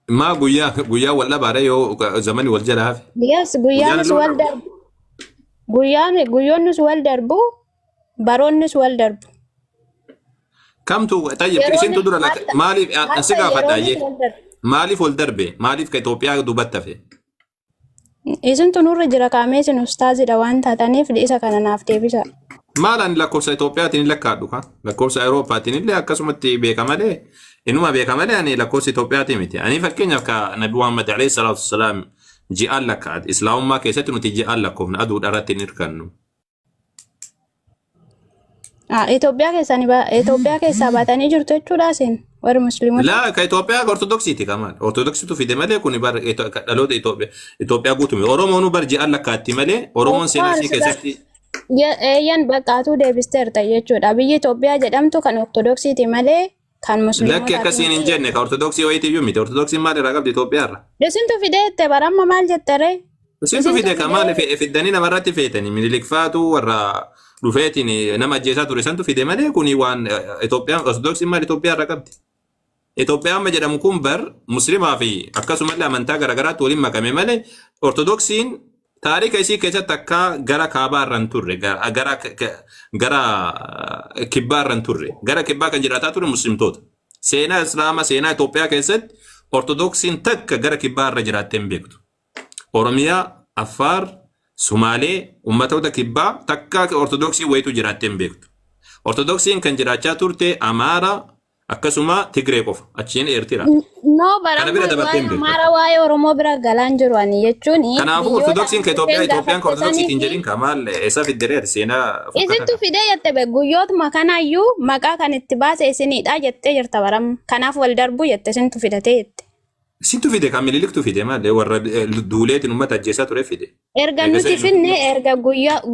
[SPEAKER 5] Ma guyyaa wal dhabaadha yoo zamani wal jala hafe.
[SPEAKER 4] Yes, guyyaanis wal darbu. Guyyoonnis wal darbu, baroonnis wal darbu.
[SPEAKER 5] Kamtu tayyib isintu dura maaliif si gaafadhaayyee? Maaliif wal darbe? Maaliif ka Itoophiyaa duubatti hafe?
[SPEAKER 4] Isintu nurra jira kaamee isin ustaazidha waan taataniif isa kana naaf deebisa.
[SPEAKER 5] Maalaan lakkoofsa Itoophiyaatiin lakkaadhu ka? Lakkoofsa Awurooppaatiin illee akkasumatti beeka malee inuma beeka malee ani lakkoofsa Itoophiyaatiin miti. Ani fakkeenyaaf ka Nabi Muhammad alayhi salaatu wassalaam ji'aan lakkaa'ate. Islaamummaa keessatti nuti ji'aan lakkoofna aduudha irratti hin hirkannu.
[SPEAKER 4] Itoophiyaa keessaa baatanii jirtu jechuudha isin. warri musliimota.
[SPEAKER 5] La ka Itoophiyaa ortodoksiiti kamaan. Ortodoksiitu fide malee kuni bar dhaloota Itoophiyaa guutume. Oromoon bar ji'an lakkaatti malee Oromoon seenaa isii keessatti.
[SPEAKER 4] Eeyyan baqqaatuu deebisteerta jechuudha. Biyyi Itoophiyaa jedhamtu kan ortodoksiiti malee kan musliimota.
[SPEAKER 5] Lakki akkasiin hin jenne ka ortodoksii wayiitiyyuu miti. Ortodoksiin maal irraa qabdi Itoophiyaarra?
[SPEAKER 4] Isintu fideette baramma maal jettere?
[SPEAKER 5] Isintu fide ka maal fiddanii namarratti feetanii Minilik faatu warra dhufeetiin nama ajjeesaa ture santu fide malee kuni waan Itoophiyaan ortodoksiin maal Itoophiyaarra qabdi? Itoophiyaan amma jedhamu kun bar musliimaa fi akkasumallee amantaa garaagaraatti waliin makame malee ortodoksiin taarika isii keessatti akka gara kaabaa irraan turre gara kibbaa irraan turre gara kibbaa kan jiraataa ture muslimtoota. Seenaa islaamaa seenaa Itoophiyaa keessatti ortodoksiin takka gara kibbaa irra jiraattee hin beektu. Oromiyaa, Affaar, Sumaalee, ummatoota kibbaa takka ortodoksii wayitu jiraattee hin beektu. Ortodoksiin kan jiraachaa turte Amaaraa akkasuma Tigree qofa achiin Eertiraa.
[SPEAKER 4] No baramma Amaaraa waa'ee Oromoo bira galaan jiru ani jechuun.
[SPEAKER 5] Kanaafuu ortodoksiin ka Itoophiyaan ortodoksiitiin jedhin ka maal eessa fiddereer seenaa.
[SPEAKER 4] Isintu fidee jette be guyyootuma kanaayyuu maqaa kan itti baase isinidha jettee jirta baramma. Kanaaf wal darbuu jette isintu fidatee jette.
[SPEAKER 5] Isintu fide kan Miniliktu fide maal warra duuleetiin uummata ajjeesaa ture fide.
[SPEAKER 4] Erga nuti finne erga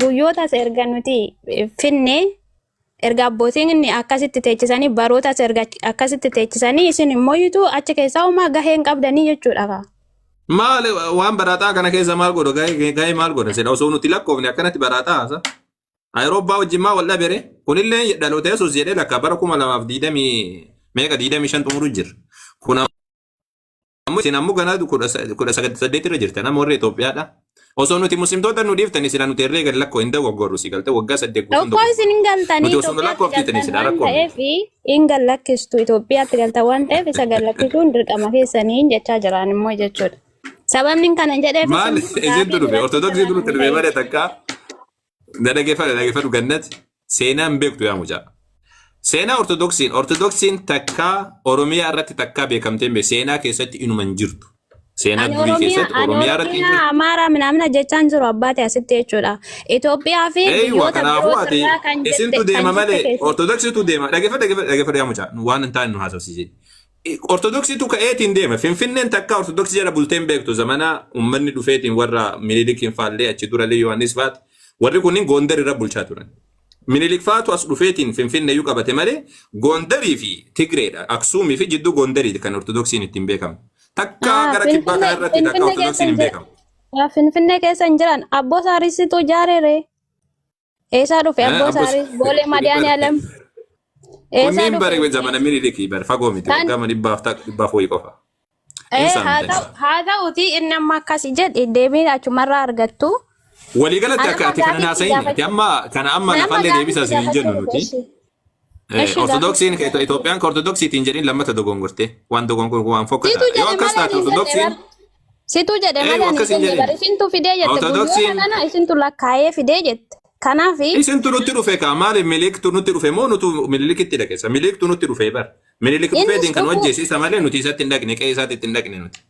[SPEAKER 4] guyyootas erga nuti finne. Erga abbootiin inni akkasitti teechisanii barootas erga akkasitti teechisanii isin immoo yitu achi keessaa uumaa gaheen qabdanii jechuudha.
[SPEAKER 5] Maal waan barataa kana keessa maal godho gahee maal godha sedha osoo nuti lakkoofne akkanatti barataa haasa. Ayiroobbaa wajjin maa wal dhabere kunillee dhaloota yesuus jedhee lakka bara 2025 xumuru jira. Kun ammoo isin ammoo ganaa 18 irra jirta nama warra Itoophiyaadha. Osoo nuti muslimtoota nu dhiiftanii sila nuti herree gad lakkoo hin dogoggorru si galte waggaa 8 guutuun
[SPEAKER 4] tokko isin hin galtanii hin gallakkistu Itoophiyaatti galta waan ta'eef isa gallakkisuun dirqama keessanii jechaa jiran immoo jechuudha. Sababni kana jedheef
[SPEAKER 5] maal isintu dhufe ortodoksii dhufe dhufe malee takka dhaggeeffadhu gannatti seenaan beektu yaa mucaa. Seenaa ortodoksiin takka Oromiyaa irratti takka beekamtee seenaa keessatti inuma hin jirtu. Seenaa durii keessatti Oromiyaa irratti
[SPEAKER 4] Amaaraa minamna jechaan jiru abbaate asitti jechuudha. Itoophiyaa fi biyyoota biroo irraa kan jette
[SPEAKER 5] isintu deema malee ortodoksiitu deema. Dhaggeeffadhu yaa mucaa waan hin taane nu haasofsiise. Ortodoksiitu ka'eetiin deema. Finfinneen takka ortodoksii jala bulteen beektu zamana uummanni dhufeetiin warra Minilikiin faallee achi durallee Yohaannis faati warri kunniin Gondar irra bulchaa turan. Minilik faatu as dhufeetiin Finfinneeyyuu qabate malee Gondarii fi Tigreedha. Aksuumii fi jidduu Gondarii kan ortodoksiin ittiin beekamu. Takka gara kibbaa kana irratti takka ortodoksiin hin beekamu.
[SPEAKER 4] Finfinnee keessa hin jiran Abboo Saarisitu jaareere. Eessaa dhufe Abboo Saaris Boolee Madiyaanaalam.
[SPEAKER 5] Kunniin bare zamana Minilikii bare fagoo miti gama dhibbaaf wayii qofa.
[SPEAKER 4] Haa ta'uti inni amma akkasii jedhe deebiin achumarraa argattu.
[SPEAKER 5] Waliigalatti akka ati kana naasayin amma kana amma lafallee deebisa isin hin jennu nuti. Ortodoksiin Itoophiyaan ka ortodoksiitiin jedhin lammata dogongorte waan dogongorku waan fokkata. Yoo akkas taate ortodoksiin
[SPEAKER 4] situ jedhe malee isintu fidee jette guyyoota kana isintu lakkaa'ee fidee jette. Kanaafi
[SPEAKER 5] isintu nutti dhufe ka maali Miliktu nutti dhufe moo nutu Minilikitti dhaqeessa Miliktu nutti dhufe bar Minilik dhufeetiin kan hojjeesiisa malee nuti isatti hin dhaqne qe'ee isaatti hin dhaqne nuti.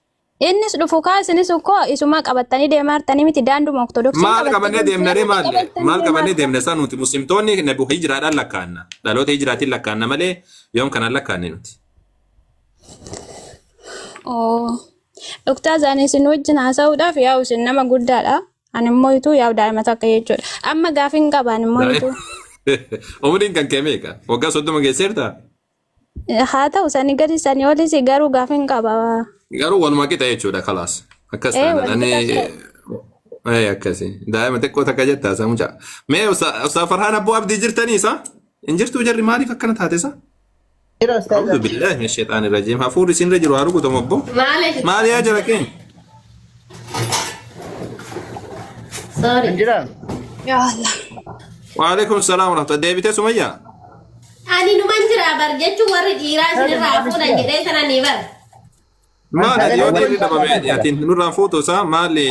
[SPEAKER 4] Innis dhufu kaasinis ukkoo isuma qabattanii deemartanii miti daanduma ortodoksii
[SPEAKER 5] maal qabannee deemnaree maal qabannee deemne isaa nuti muslimtoonni nabu hijiraadhaan lakkaanna dhaloota hijiraatiin lakkaanna malee yoom kanaan lakkaanne nuti.
[SPEAKER 4] Dhugtaa isaanii isin wajjin haasa'uudhaaf yaa'u isin nama guddaadha. Ani immoo ituu yaa'u daa'ima takka jechuudha. Amma gaafiin qabaan immoo ituu.
[SPEAKER 5] Umriin kan kee meeqa? Waggaa 30 geesseertaa?
[SPEAKER 4] Haa ta'u sanii gadi sanii olis garuu gaafiin qaba.
[SPEAKER 5] Garuu walumaa qixa jechuudha kalaas. Akkas taana akkasi daa'ima xiqqoo takka jettaa isa mucaa. Mee Ustaaz Farhaan Abboo Abdii jirtanii isa? Hin jirtuu jarri maaliif akkana taate isa? A'uudhu billaahi min sheexaani rajiim. Hafuurri isinirra jiru haa rukutamu obbo. Maali yaa jara keenya?
[SPEAKER 1] Sorry.
[SPEAKER 4] Ya Allah.
[SPEAKER 5] Waalaikum salaam wa rahmatullahi. Deebitee Sumayyaa?
[SPEAKER 1] Ani numan jira bar jechuun warri dhiiraa isinirraa fuudhan jedhee sana ni bar.
[SPEAKER 5] Maali yoo dhiirri dhabame atiin nurraan fuutu isaa maali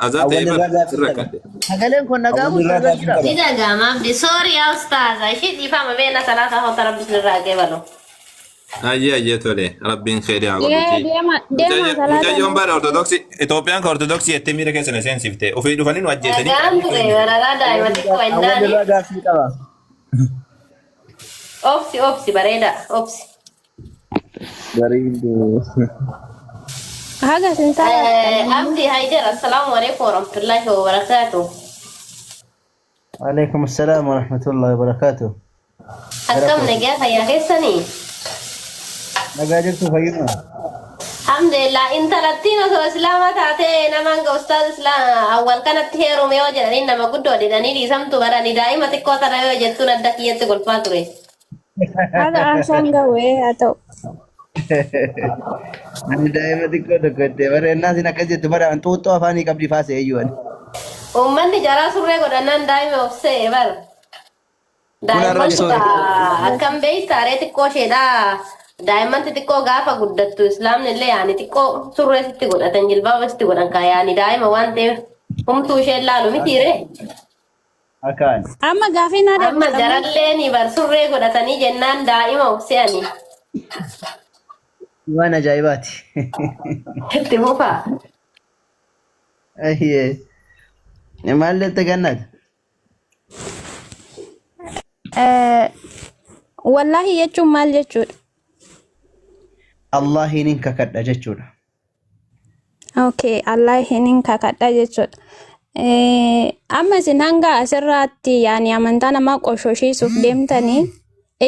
[SPEAKER 5] azaa ta'e bar sirra kadde.
[SPEAKER 10] Sagaleen kun nagaamu sirra jira.
[SPEAKER 1] Ni dhagaamaaf de sorry yaa ustaaza ishii dhiifama beena salaata hoota rabbi isinirraa geebalu.
[SPEAKER 5] Ayyee tole rabbiin kheyrii haa godhuti. Mucayyoon bara ortodoksii Itoophiyaan ka ortodoksii jettee miira keessa na seensifte ofii dhufanii nu ajjeesanii.
[SPEAKER 1] Nagaan ture wararaa daa'ima xiqqoo indaani. Obsi bareeda obsi.
[SPEAKER 10] Bareedu.
[SPEAKER 4] Haga sinta.
[SPEAKER 1] Abdi Haidar, assalamualaikum warahmatullahi wabarakatuh.
[SPEAKER 10] Waalaikumsalam warahmatullahi wabarakatuh.
[SPEAKER 1] Akkam nagaa fayyaa keessanii?
[SPEAKER 10] Nagaa jirtu fayyuma.
[SPEAKER 1] Alhamdulillah, intalattiin osoo islaama taate namaan ga ustaaz awwal kanatti heerume yoo jedhanii nama guddoo didanii dhiisamtu barani daa'ima xiqqoo tana yoo jettuun adda kiyyatti golfaa ture.
[SPEAKER 4] Haga asaan gawee haa ta'u.
[SPEAKER 10] Ani daa'ima xiqqoo tokko itti barreennaa sin akkas jettu bara xuuxxoo afaanii qabdi faase eeyyuun.
[SPEAKER 1] Uummanni jaraa surree godhannaan daa'ima obsee bara. Daa'imman akkam beektaa ree xiqqoo isheedhaa. Daa'imman xixiqqoo gaafa guddattu islaamni illee yaani xiqqoo surree sitti godhatan jilbaaba sitti godhan kaa yaani daa'ima waan ta'eef humtuu isheen laalu mitiire.
[SPEAKER 10] Akaan.
[SPEAKER 4] Amma gaafii naa
[SPEAKER 1] Amma jarallee ni bar surree godhatanii jennaan daa'ima obse'anii.
[SPEAKER 10] Waan ajaa'ibaati.
[SPEAKER 1] Itti fufaa.
[SPEAKER 10] Ayyee. Maal jette Gannat?
[SPEAKER 4] Wallaahi jechuun maal jechuudha?
[SPEAKER 10] Allahiin kakadha jechuudha.
[SPEAKER 4] Okay, Allahiin kakadha jechuudha. Amma isin hanga asirratti yaani amantaa namaa qoshoshiisuuf deemtanii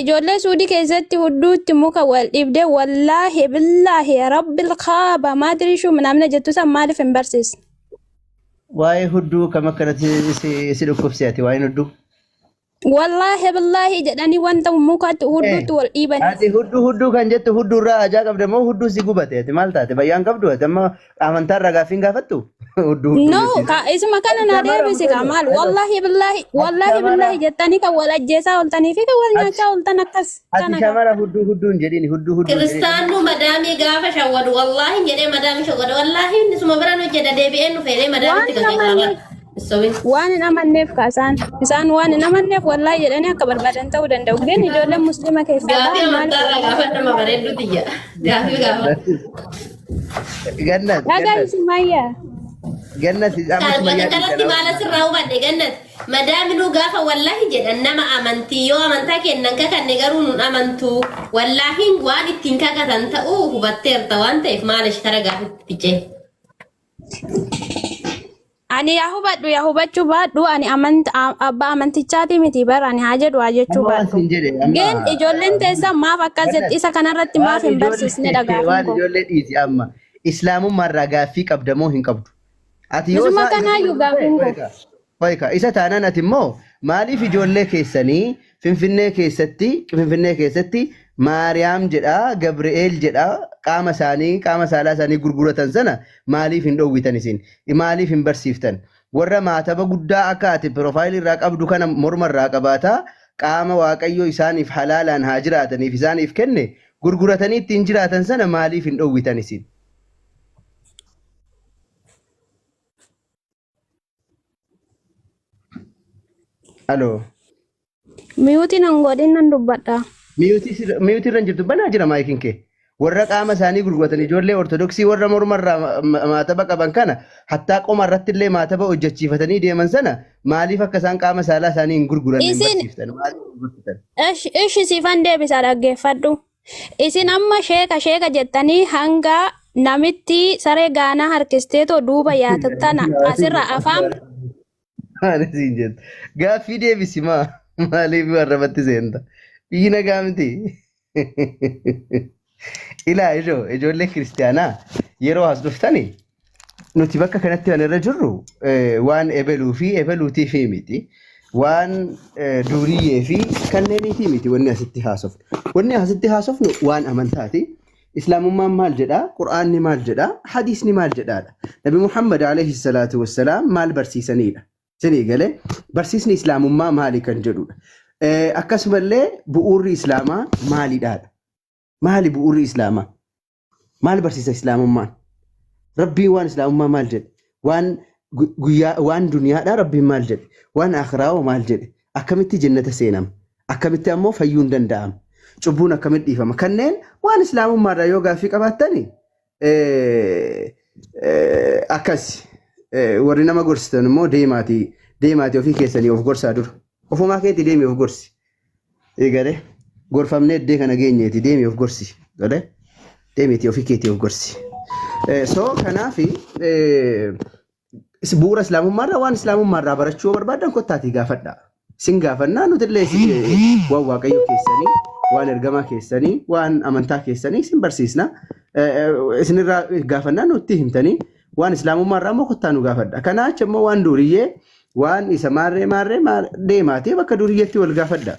[SPEAKER 4] ijoollee suudii keessatti hudduutti muka wal dhibdee wallaahi billaahi rabbil kaaba maadiriishuu namna jettu san maaliif hin barsiisne?
[SPEAKER 10] Waa'ee hudduu kam akkanatti si dhukkubseeti waa'een hudduu?
[SPEAKER 4] Wallahi billahi jedhanii wanta mukatti hudduutti wal dhiiban.
[SPEAKER 10] Ati hudduu kan jettu hudduurraa ajaa qabda moo hudduu si gubateeti maal taate bayyaan qabdu ati amma amantaarraa gaaffiin gaafattu?
[SPEAKER 4] No, isuma kana na deebisi maal wallahi billahi jettanii kan wal ajjeesaa ooltanii fi kan wal nyaachaa ooltan akkas.
[SPEAKER 10] Ati shamara hudduu hin jedhini hudduu.
[SPEAKER 1] Kiristaannu madaamii gaafa shawwadu wallahi jedhee madaamii shawwadu wallahi isuma biraan hojjeta deebi'een dhufee madaamitti kan qaqqaban.
[SPEAKER 4] Waan hin amanneef kaasaan isaan waan hin amanneef wallahi jedhanii akka barbaadan ta'uu danda'u. Geen ijoolleen musliima keessaa
[SPEAKER 1] gaafii amantaarraa gaafa nama bareeddu tiyya. Gaafii gaafa.
[SPEAKER 10] Gannat.
[SPEAKER 4] Dhagaa Ismaayyaa.
[SPEAKER 10] Gannat
[SPEAKER 1] kanatti maal asirraa hubadhe Gannat madaaminuu gaafa wallahi jedhan nama amantii yoo amantaa kennan kakanne garuu nun amantu wallahi waan ittiin kakatan ta'uu hubatteerta waan ta'eef maal ishara gaafitti ficcee.
[SPEAKER 4] Ani yaa hubachuu baadhu ani abbaa amantichaati miti bara ani haa jedhu haa jechuu baadhu. Geen ijoolleen teessan maaf akkas jetti isa kanarratti maaf hin barsiisne dhagaafin
[SPEAKER 10] waan ijoollee dhiisi amma islaamummaarraa gaaffii qabda moo hin qabdu? Ati yoo
[SPEAKER 4] isuma kanaayyuu gaafin koo.
[SPEAKER 10] Hoika isa taanaan ati immoo maaliif ijoollee keessanii Finfinnee keessatti Maariyaam jedhaa Gabri'eel jedhaa qaama saalaa isaanii gurguratan sana maaliif hin dhoowwitan isin? Maaliif hin barsiiftan? Warra maataba guddaa akka ati piroofaayilii irraa qabdu kana morma irraa qabaataa qaama waaqayyoo isaaniif halaalaan haa jiraataniif isaaniif kenne gurguratanii ittiin jiraatan sana maaliif hin dhoowwitan isin? Aloo.
[SPEAKER 4] Miyuutiin hangoodhin nan dubbadha.
[SPEAKER 10] Miyuutii irra jirtu banaa jira maayikiin kee. Warra qaama isaanii gurguratan ijoollee ortodoksii warra mormarraa maataba qaban kana hattaa qoma irratti illee maataba hojjechiifatanii deeman sana maaliif akka isaan qaama saalaa isaanii hin gurguran hin barsiiftan?
[SPEAKER 4] Ishi siifan deebisaa dhaggeeffadhu. Isin amma sheeka jettanii hanga namitti saree gaanaa harkisteetoo duuba yaatattana asirra afaan.
[SPEAKER 10] Maaliif jettu? Gaaffii deebisi maaliif warrabatti seenta? Biyyi nagaa miti. Ilaa ijoollee kiristaanaa yeroo as dhuftani nuti bakka kanatti waan irra jirru waan ebeluu fi ebeluutii fi miti. Waan duuriyyee fi kanneeniitii miti wanni asitti haasofnu. Wanni asitti haasofnu waan amantaati. Islaamummaan maal jedhaa? Qur'aanni maal jedhaa? Hadiisni maal jedhaadha? Nabi Muhammad alayhi salaatu wassalaam maal barsiisanidha? Sinii galee barsiisni islaamummaa maali kan jedhudha. Akkasumallee bu'uurri islaamaa maalidhaadha? Maali bu'uurri islaamaa? Maal barsiisa islaamummaan? Rabbiin waan islaamummaa maal jedhe? Waan duniyaadhaa rabbiin maal jedhe? Waan akhiraawoo maal jedhe? Akkamitti jannata seenama? Akkamitti ammoo fayyuun danda'ama? Cubbuun akkamitti dhiifama? Kanneen waan islaamummaadhaa yoo gaaffii qabaattani akkas warri nama gorsitan immoo deemaatii ofii keessanii of gorsaa dura. Ofumaa keetti deemee of gorsi. Eegale gorfamnee iddee kana geenyeeti deemee of gorsi. miti ofii keetii of gorsi. So kanaafi bu'uura islaamummaarraa waan islaamummaarraa barachuu barbaadan kottaatii gaafadha. Sin gaafannaa nuti illee waan waaqayyo keessanii, waan ergamaa keessanii, waan amantaa keessanii sin barsiisna. Isinirraa gaafannaa nutti himtanii waan islaamummaarraa immoo kottaa nu gaafadha. Kanaa achi immoo waan duriyyee waan isa maarree deemaatee bakka duriyyeetti wal gaafadha.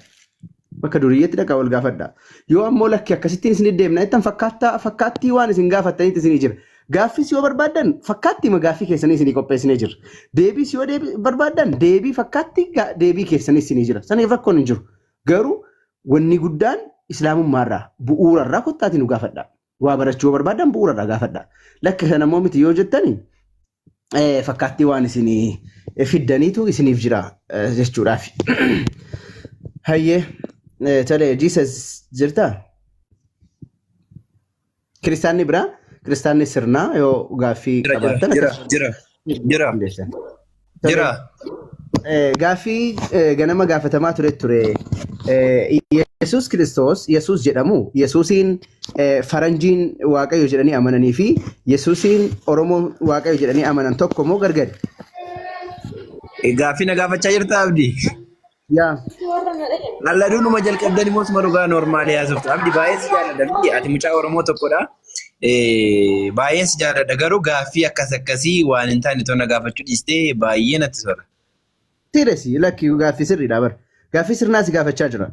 [SPEAKER 10] Bakka duriyyeetti dhaqaa wal gaafadha. Yoo ammoo lakki akkasittiin isin deemna jettan fakkaattii waan isin gaafattanitti isinii jira. Gaaffis yoo barbaadan fakkaattii gaaffii keessanii isinii qopheessinee jira. Deebiis yoo barbaadan deebii fakkaattii deebii keessanii isinii jira. Saniif rakkoon hin jiru. Garuu wanni guddaan islaamummaarraa bu'uurarraa kottaatii nu gaafadha. Waa barachuu yoo barbaadan bu'uurarraa gaafadha. Lakki kana immoo miti yoo jettani fakkaattii waan isinii fiddaniitu isiniif jira jechuudhaaf. Hayyee tolee jiisas jirtaa? Kiristaanni biraa? Kiristaanni sirnaa yoo gaaffii qabaatan
[SPEAKER 7] jira.
[SPEAKER 10] Gaaffii ganama gaafatamaa ture. Yesuus Kiristoos Yesuus jedhamu Yesuusiin faranjiin waaqayyo jedhanii amananii fi Yesuusiin Oromoo waaqayyo jedhanii amanan tokko moo gargari?
[SPEAKER 7] Gaaffii na gaafachaa jirta Abdii?
[SPEAKER 10] Yaa.
[SPEAKER 7] Lalladuun uma jalqabdanii mootummaa dhugaa noormaalii haasoftu. Abdii baay'ee si jaalladha. Ati mucaa Oromoo tokkodha. Baay'ee si jaalladha. Garuu gaaffii akkasii waan hin taane tona gaafachuu dhiistee baay'ee natti tola.
[SPEAKER 10] Sirreessi lakki gaaffii sirriidha bara. Gaaffii sirnaa si gaafachaa jira.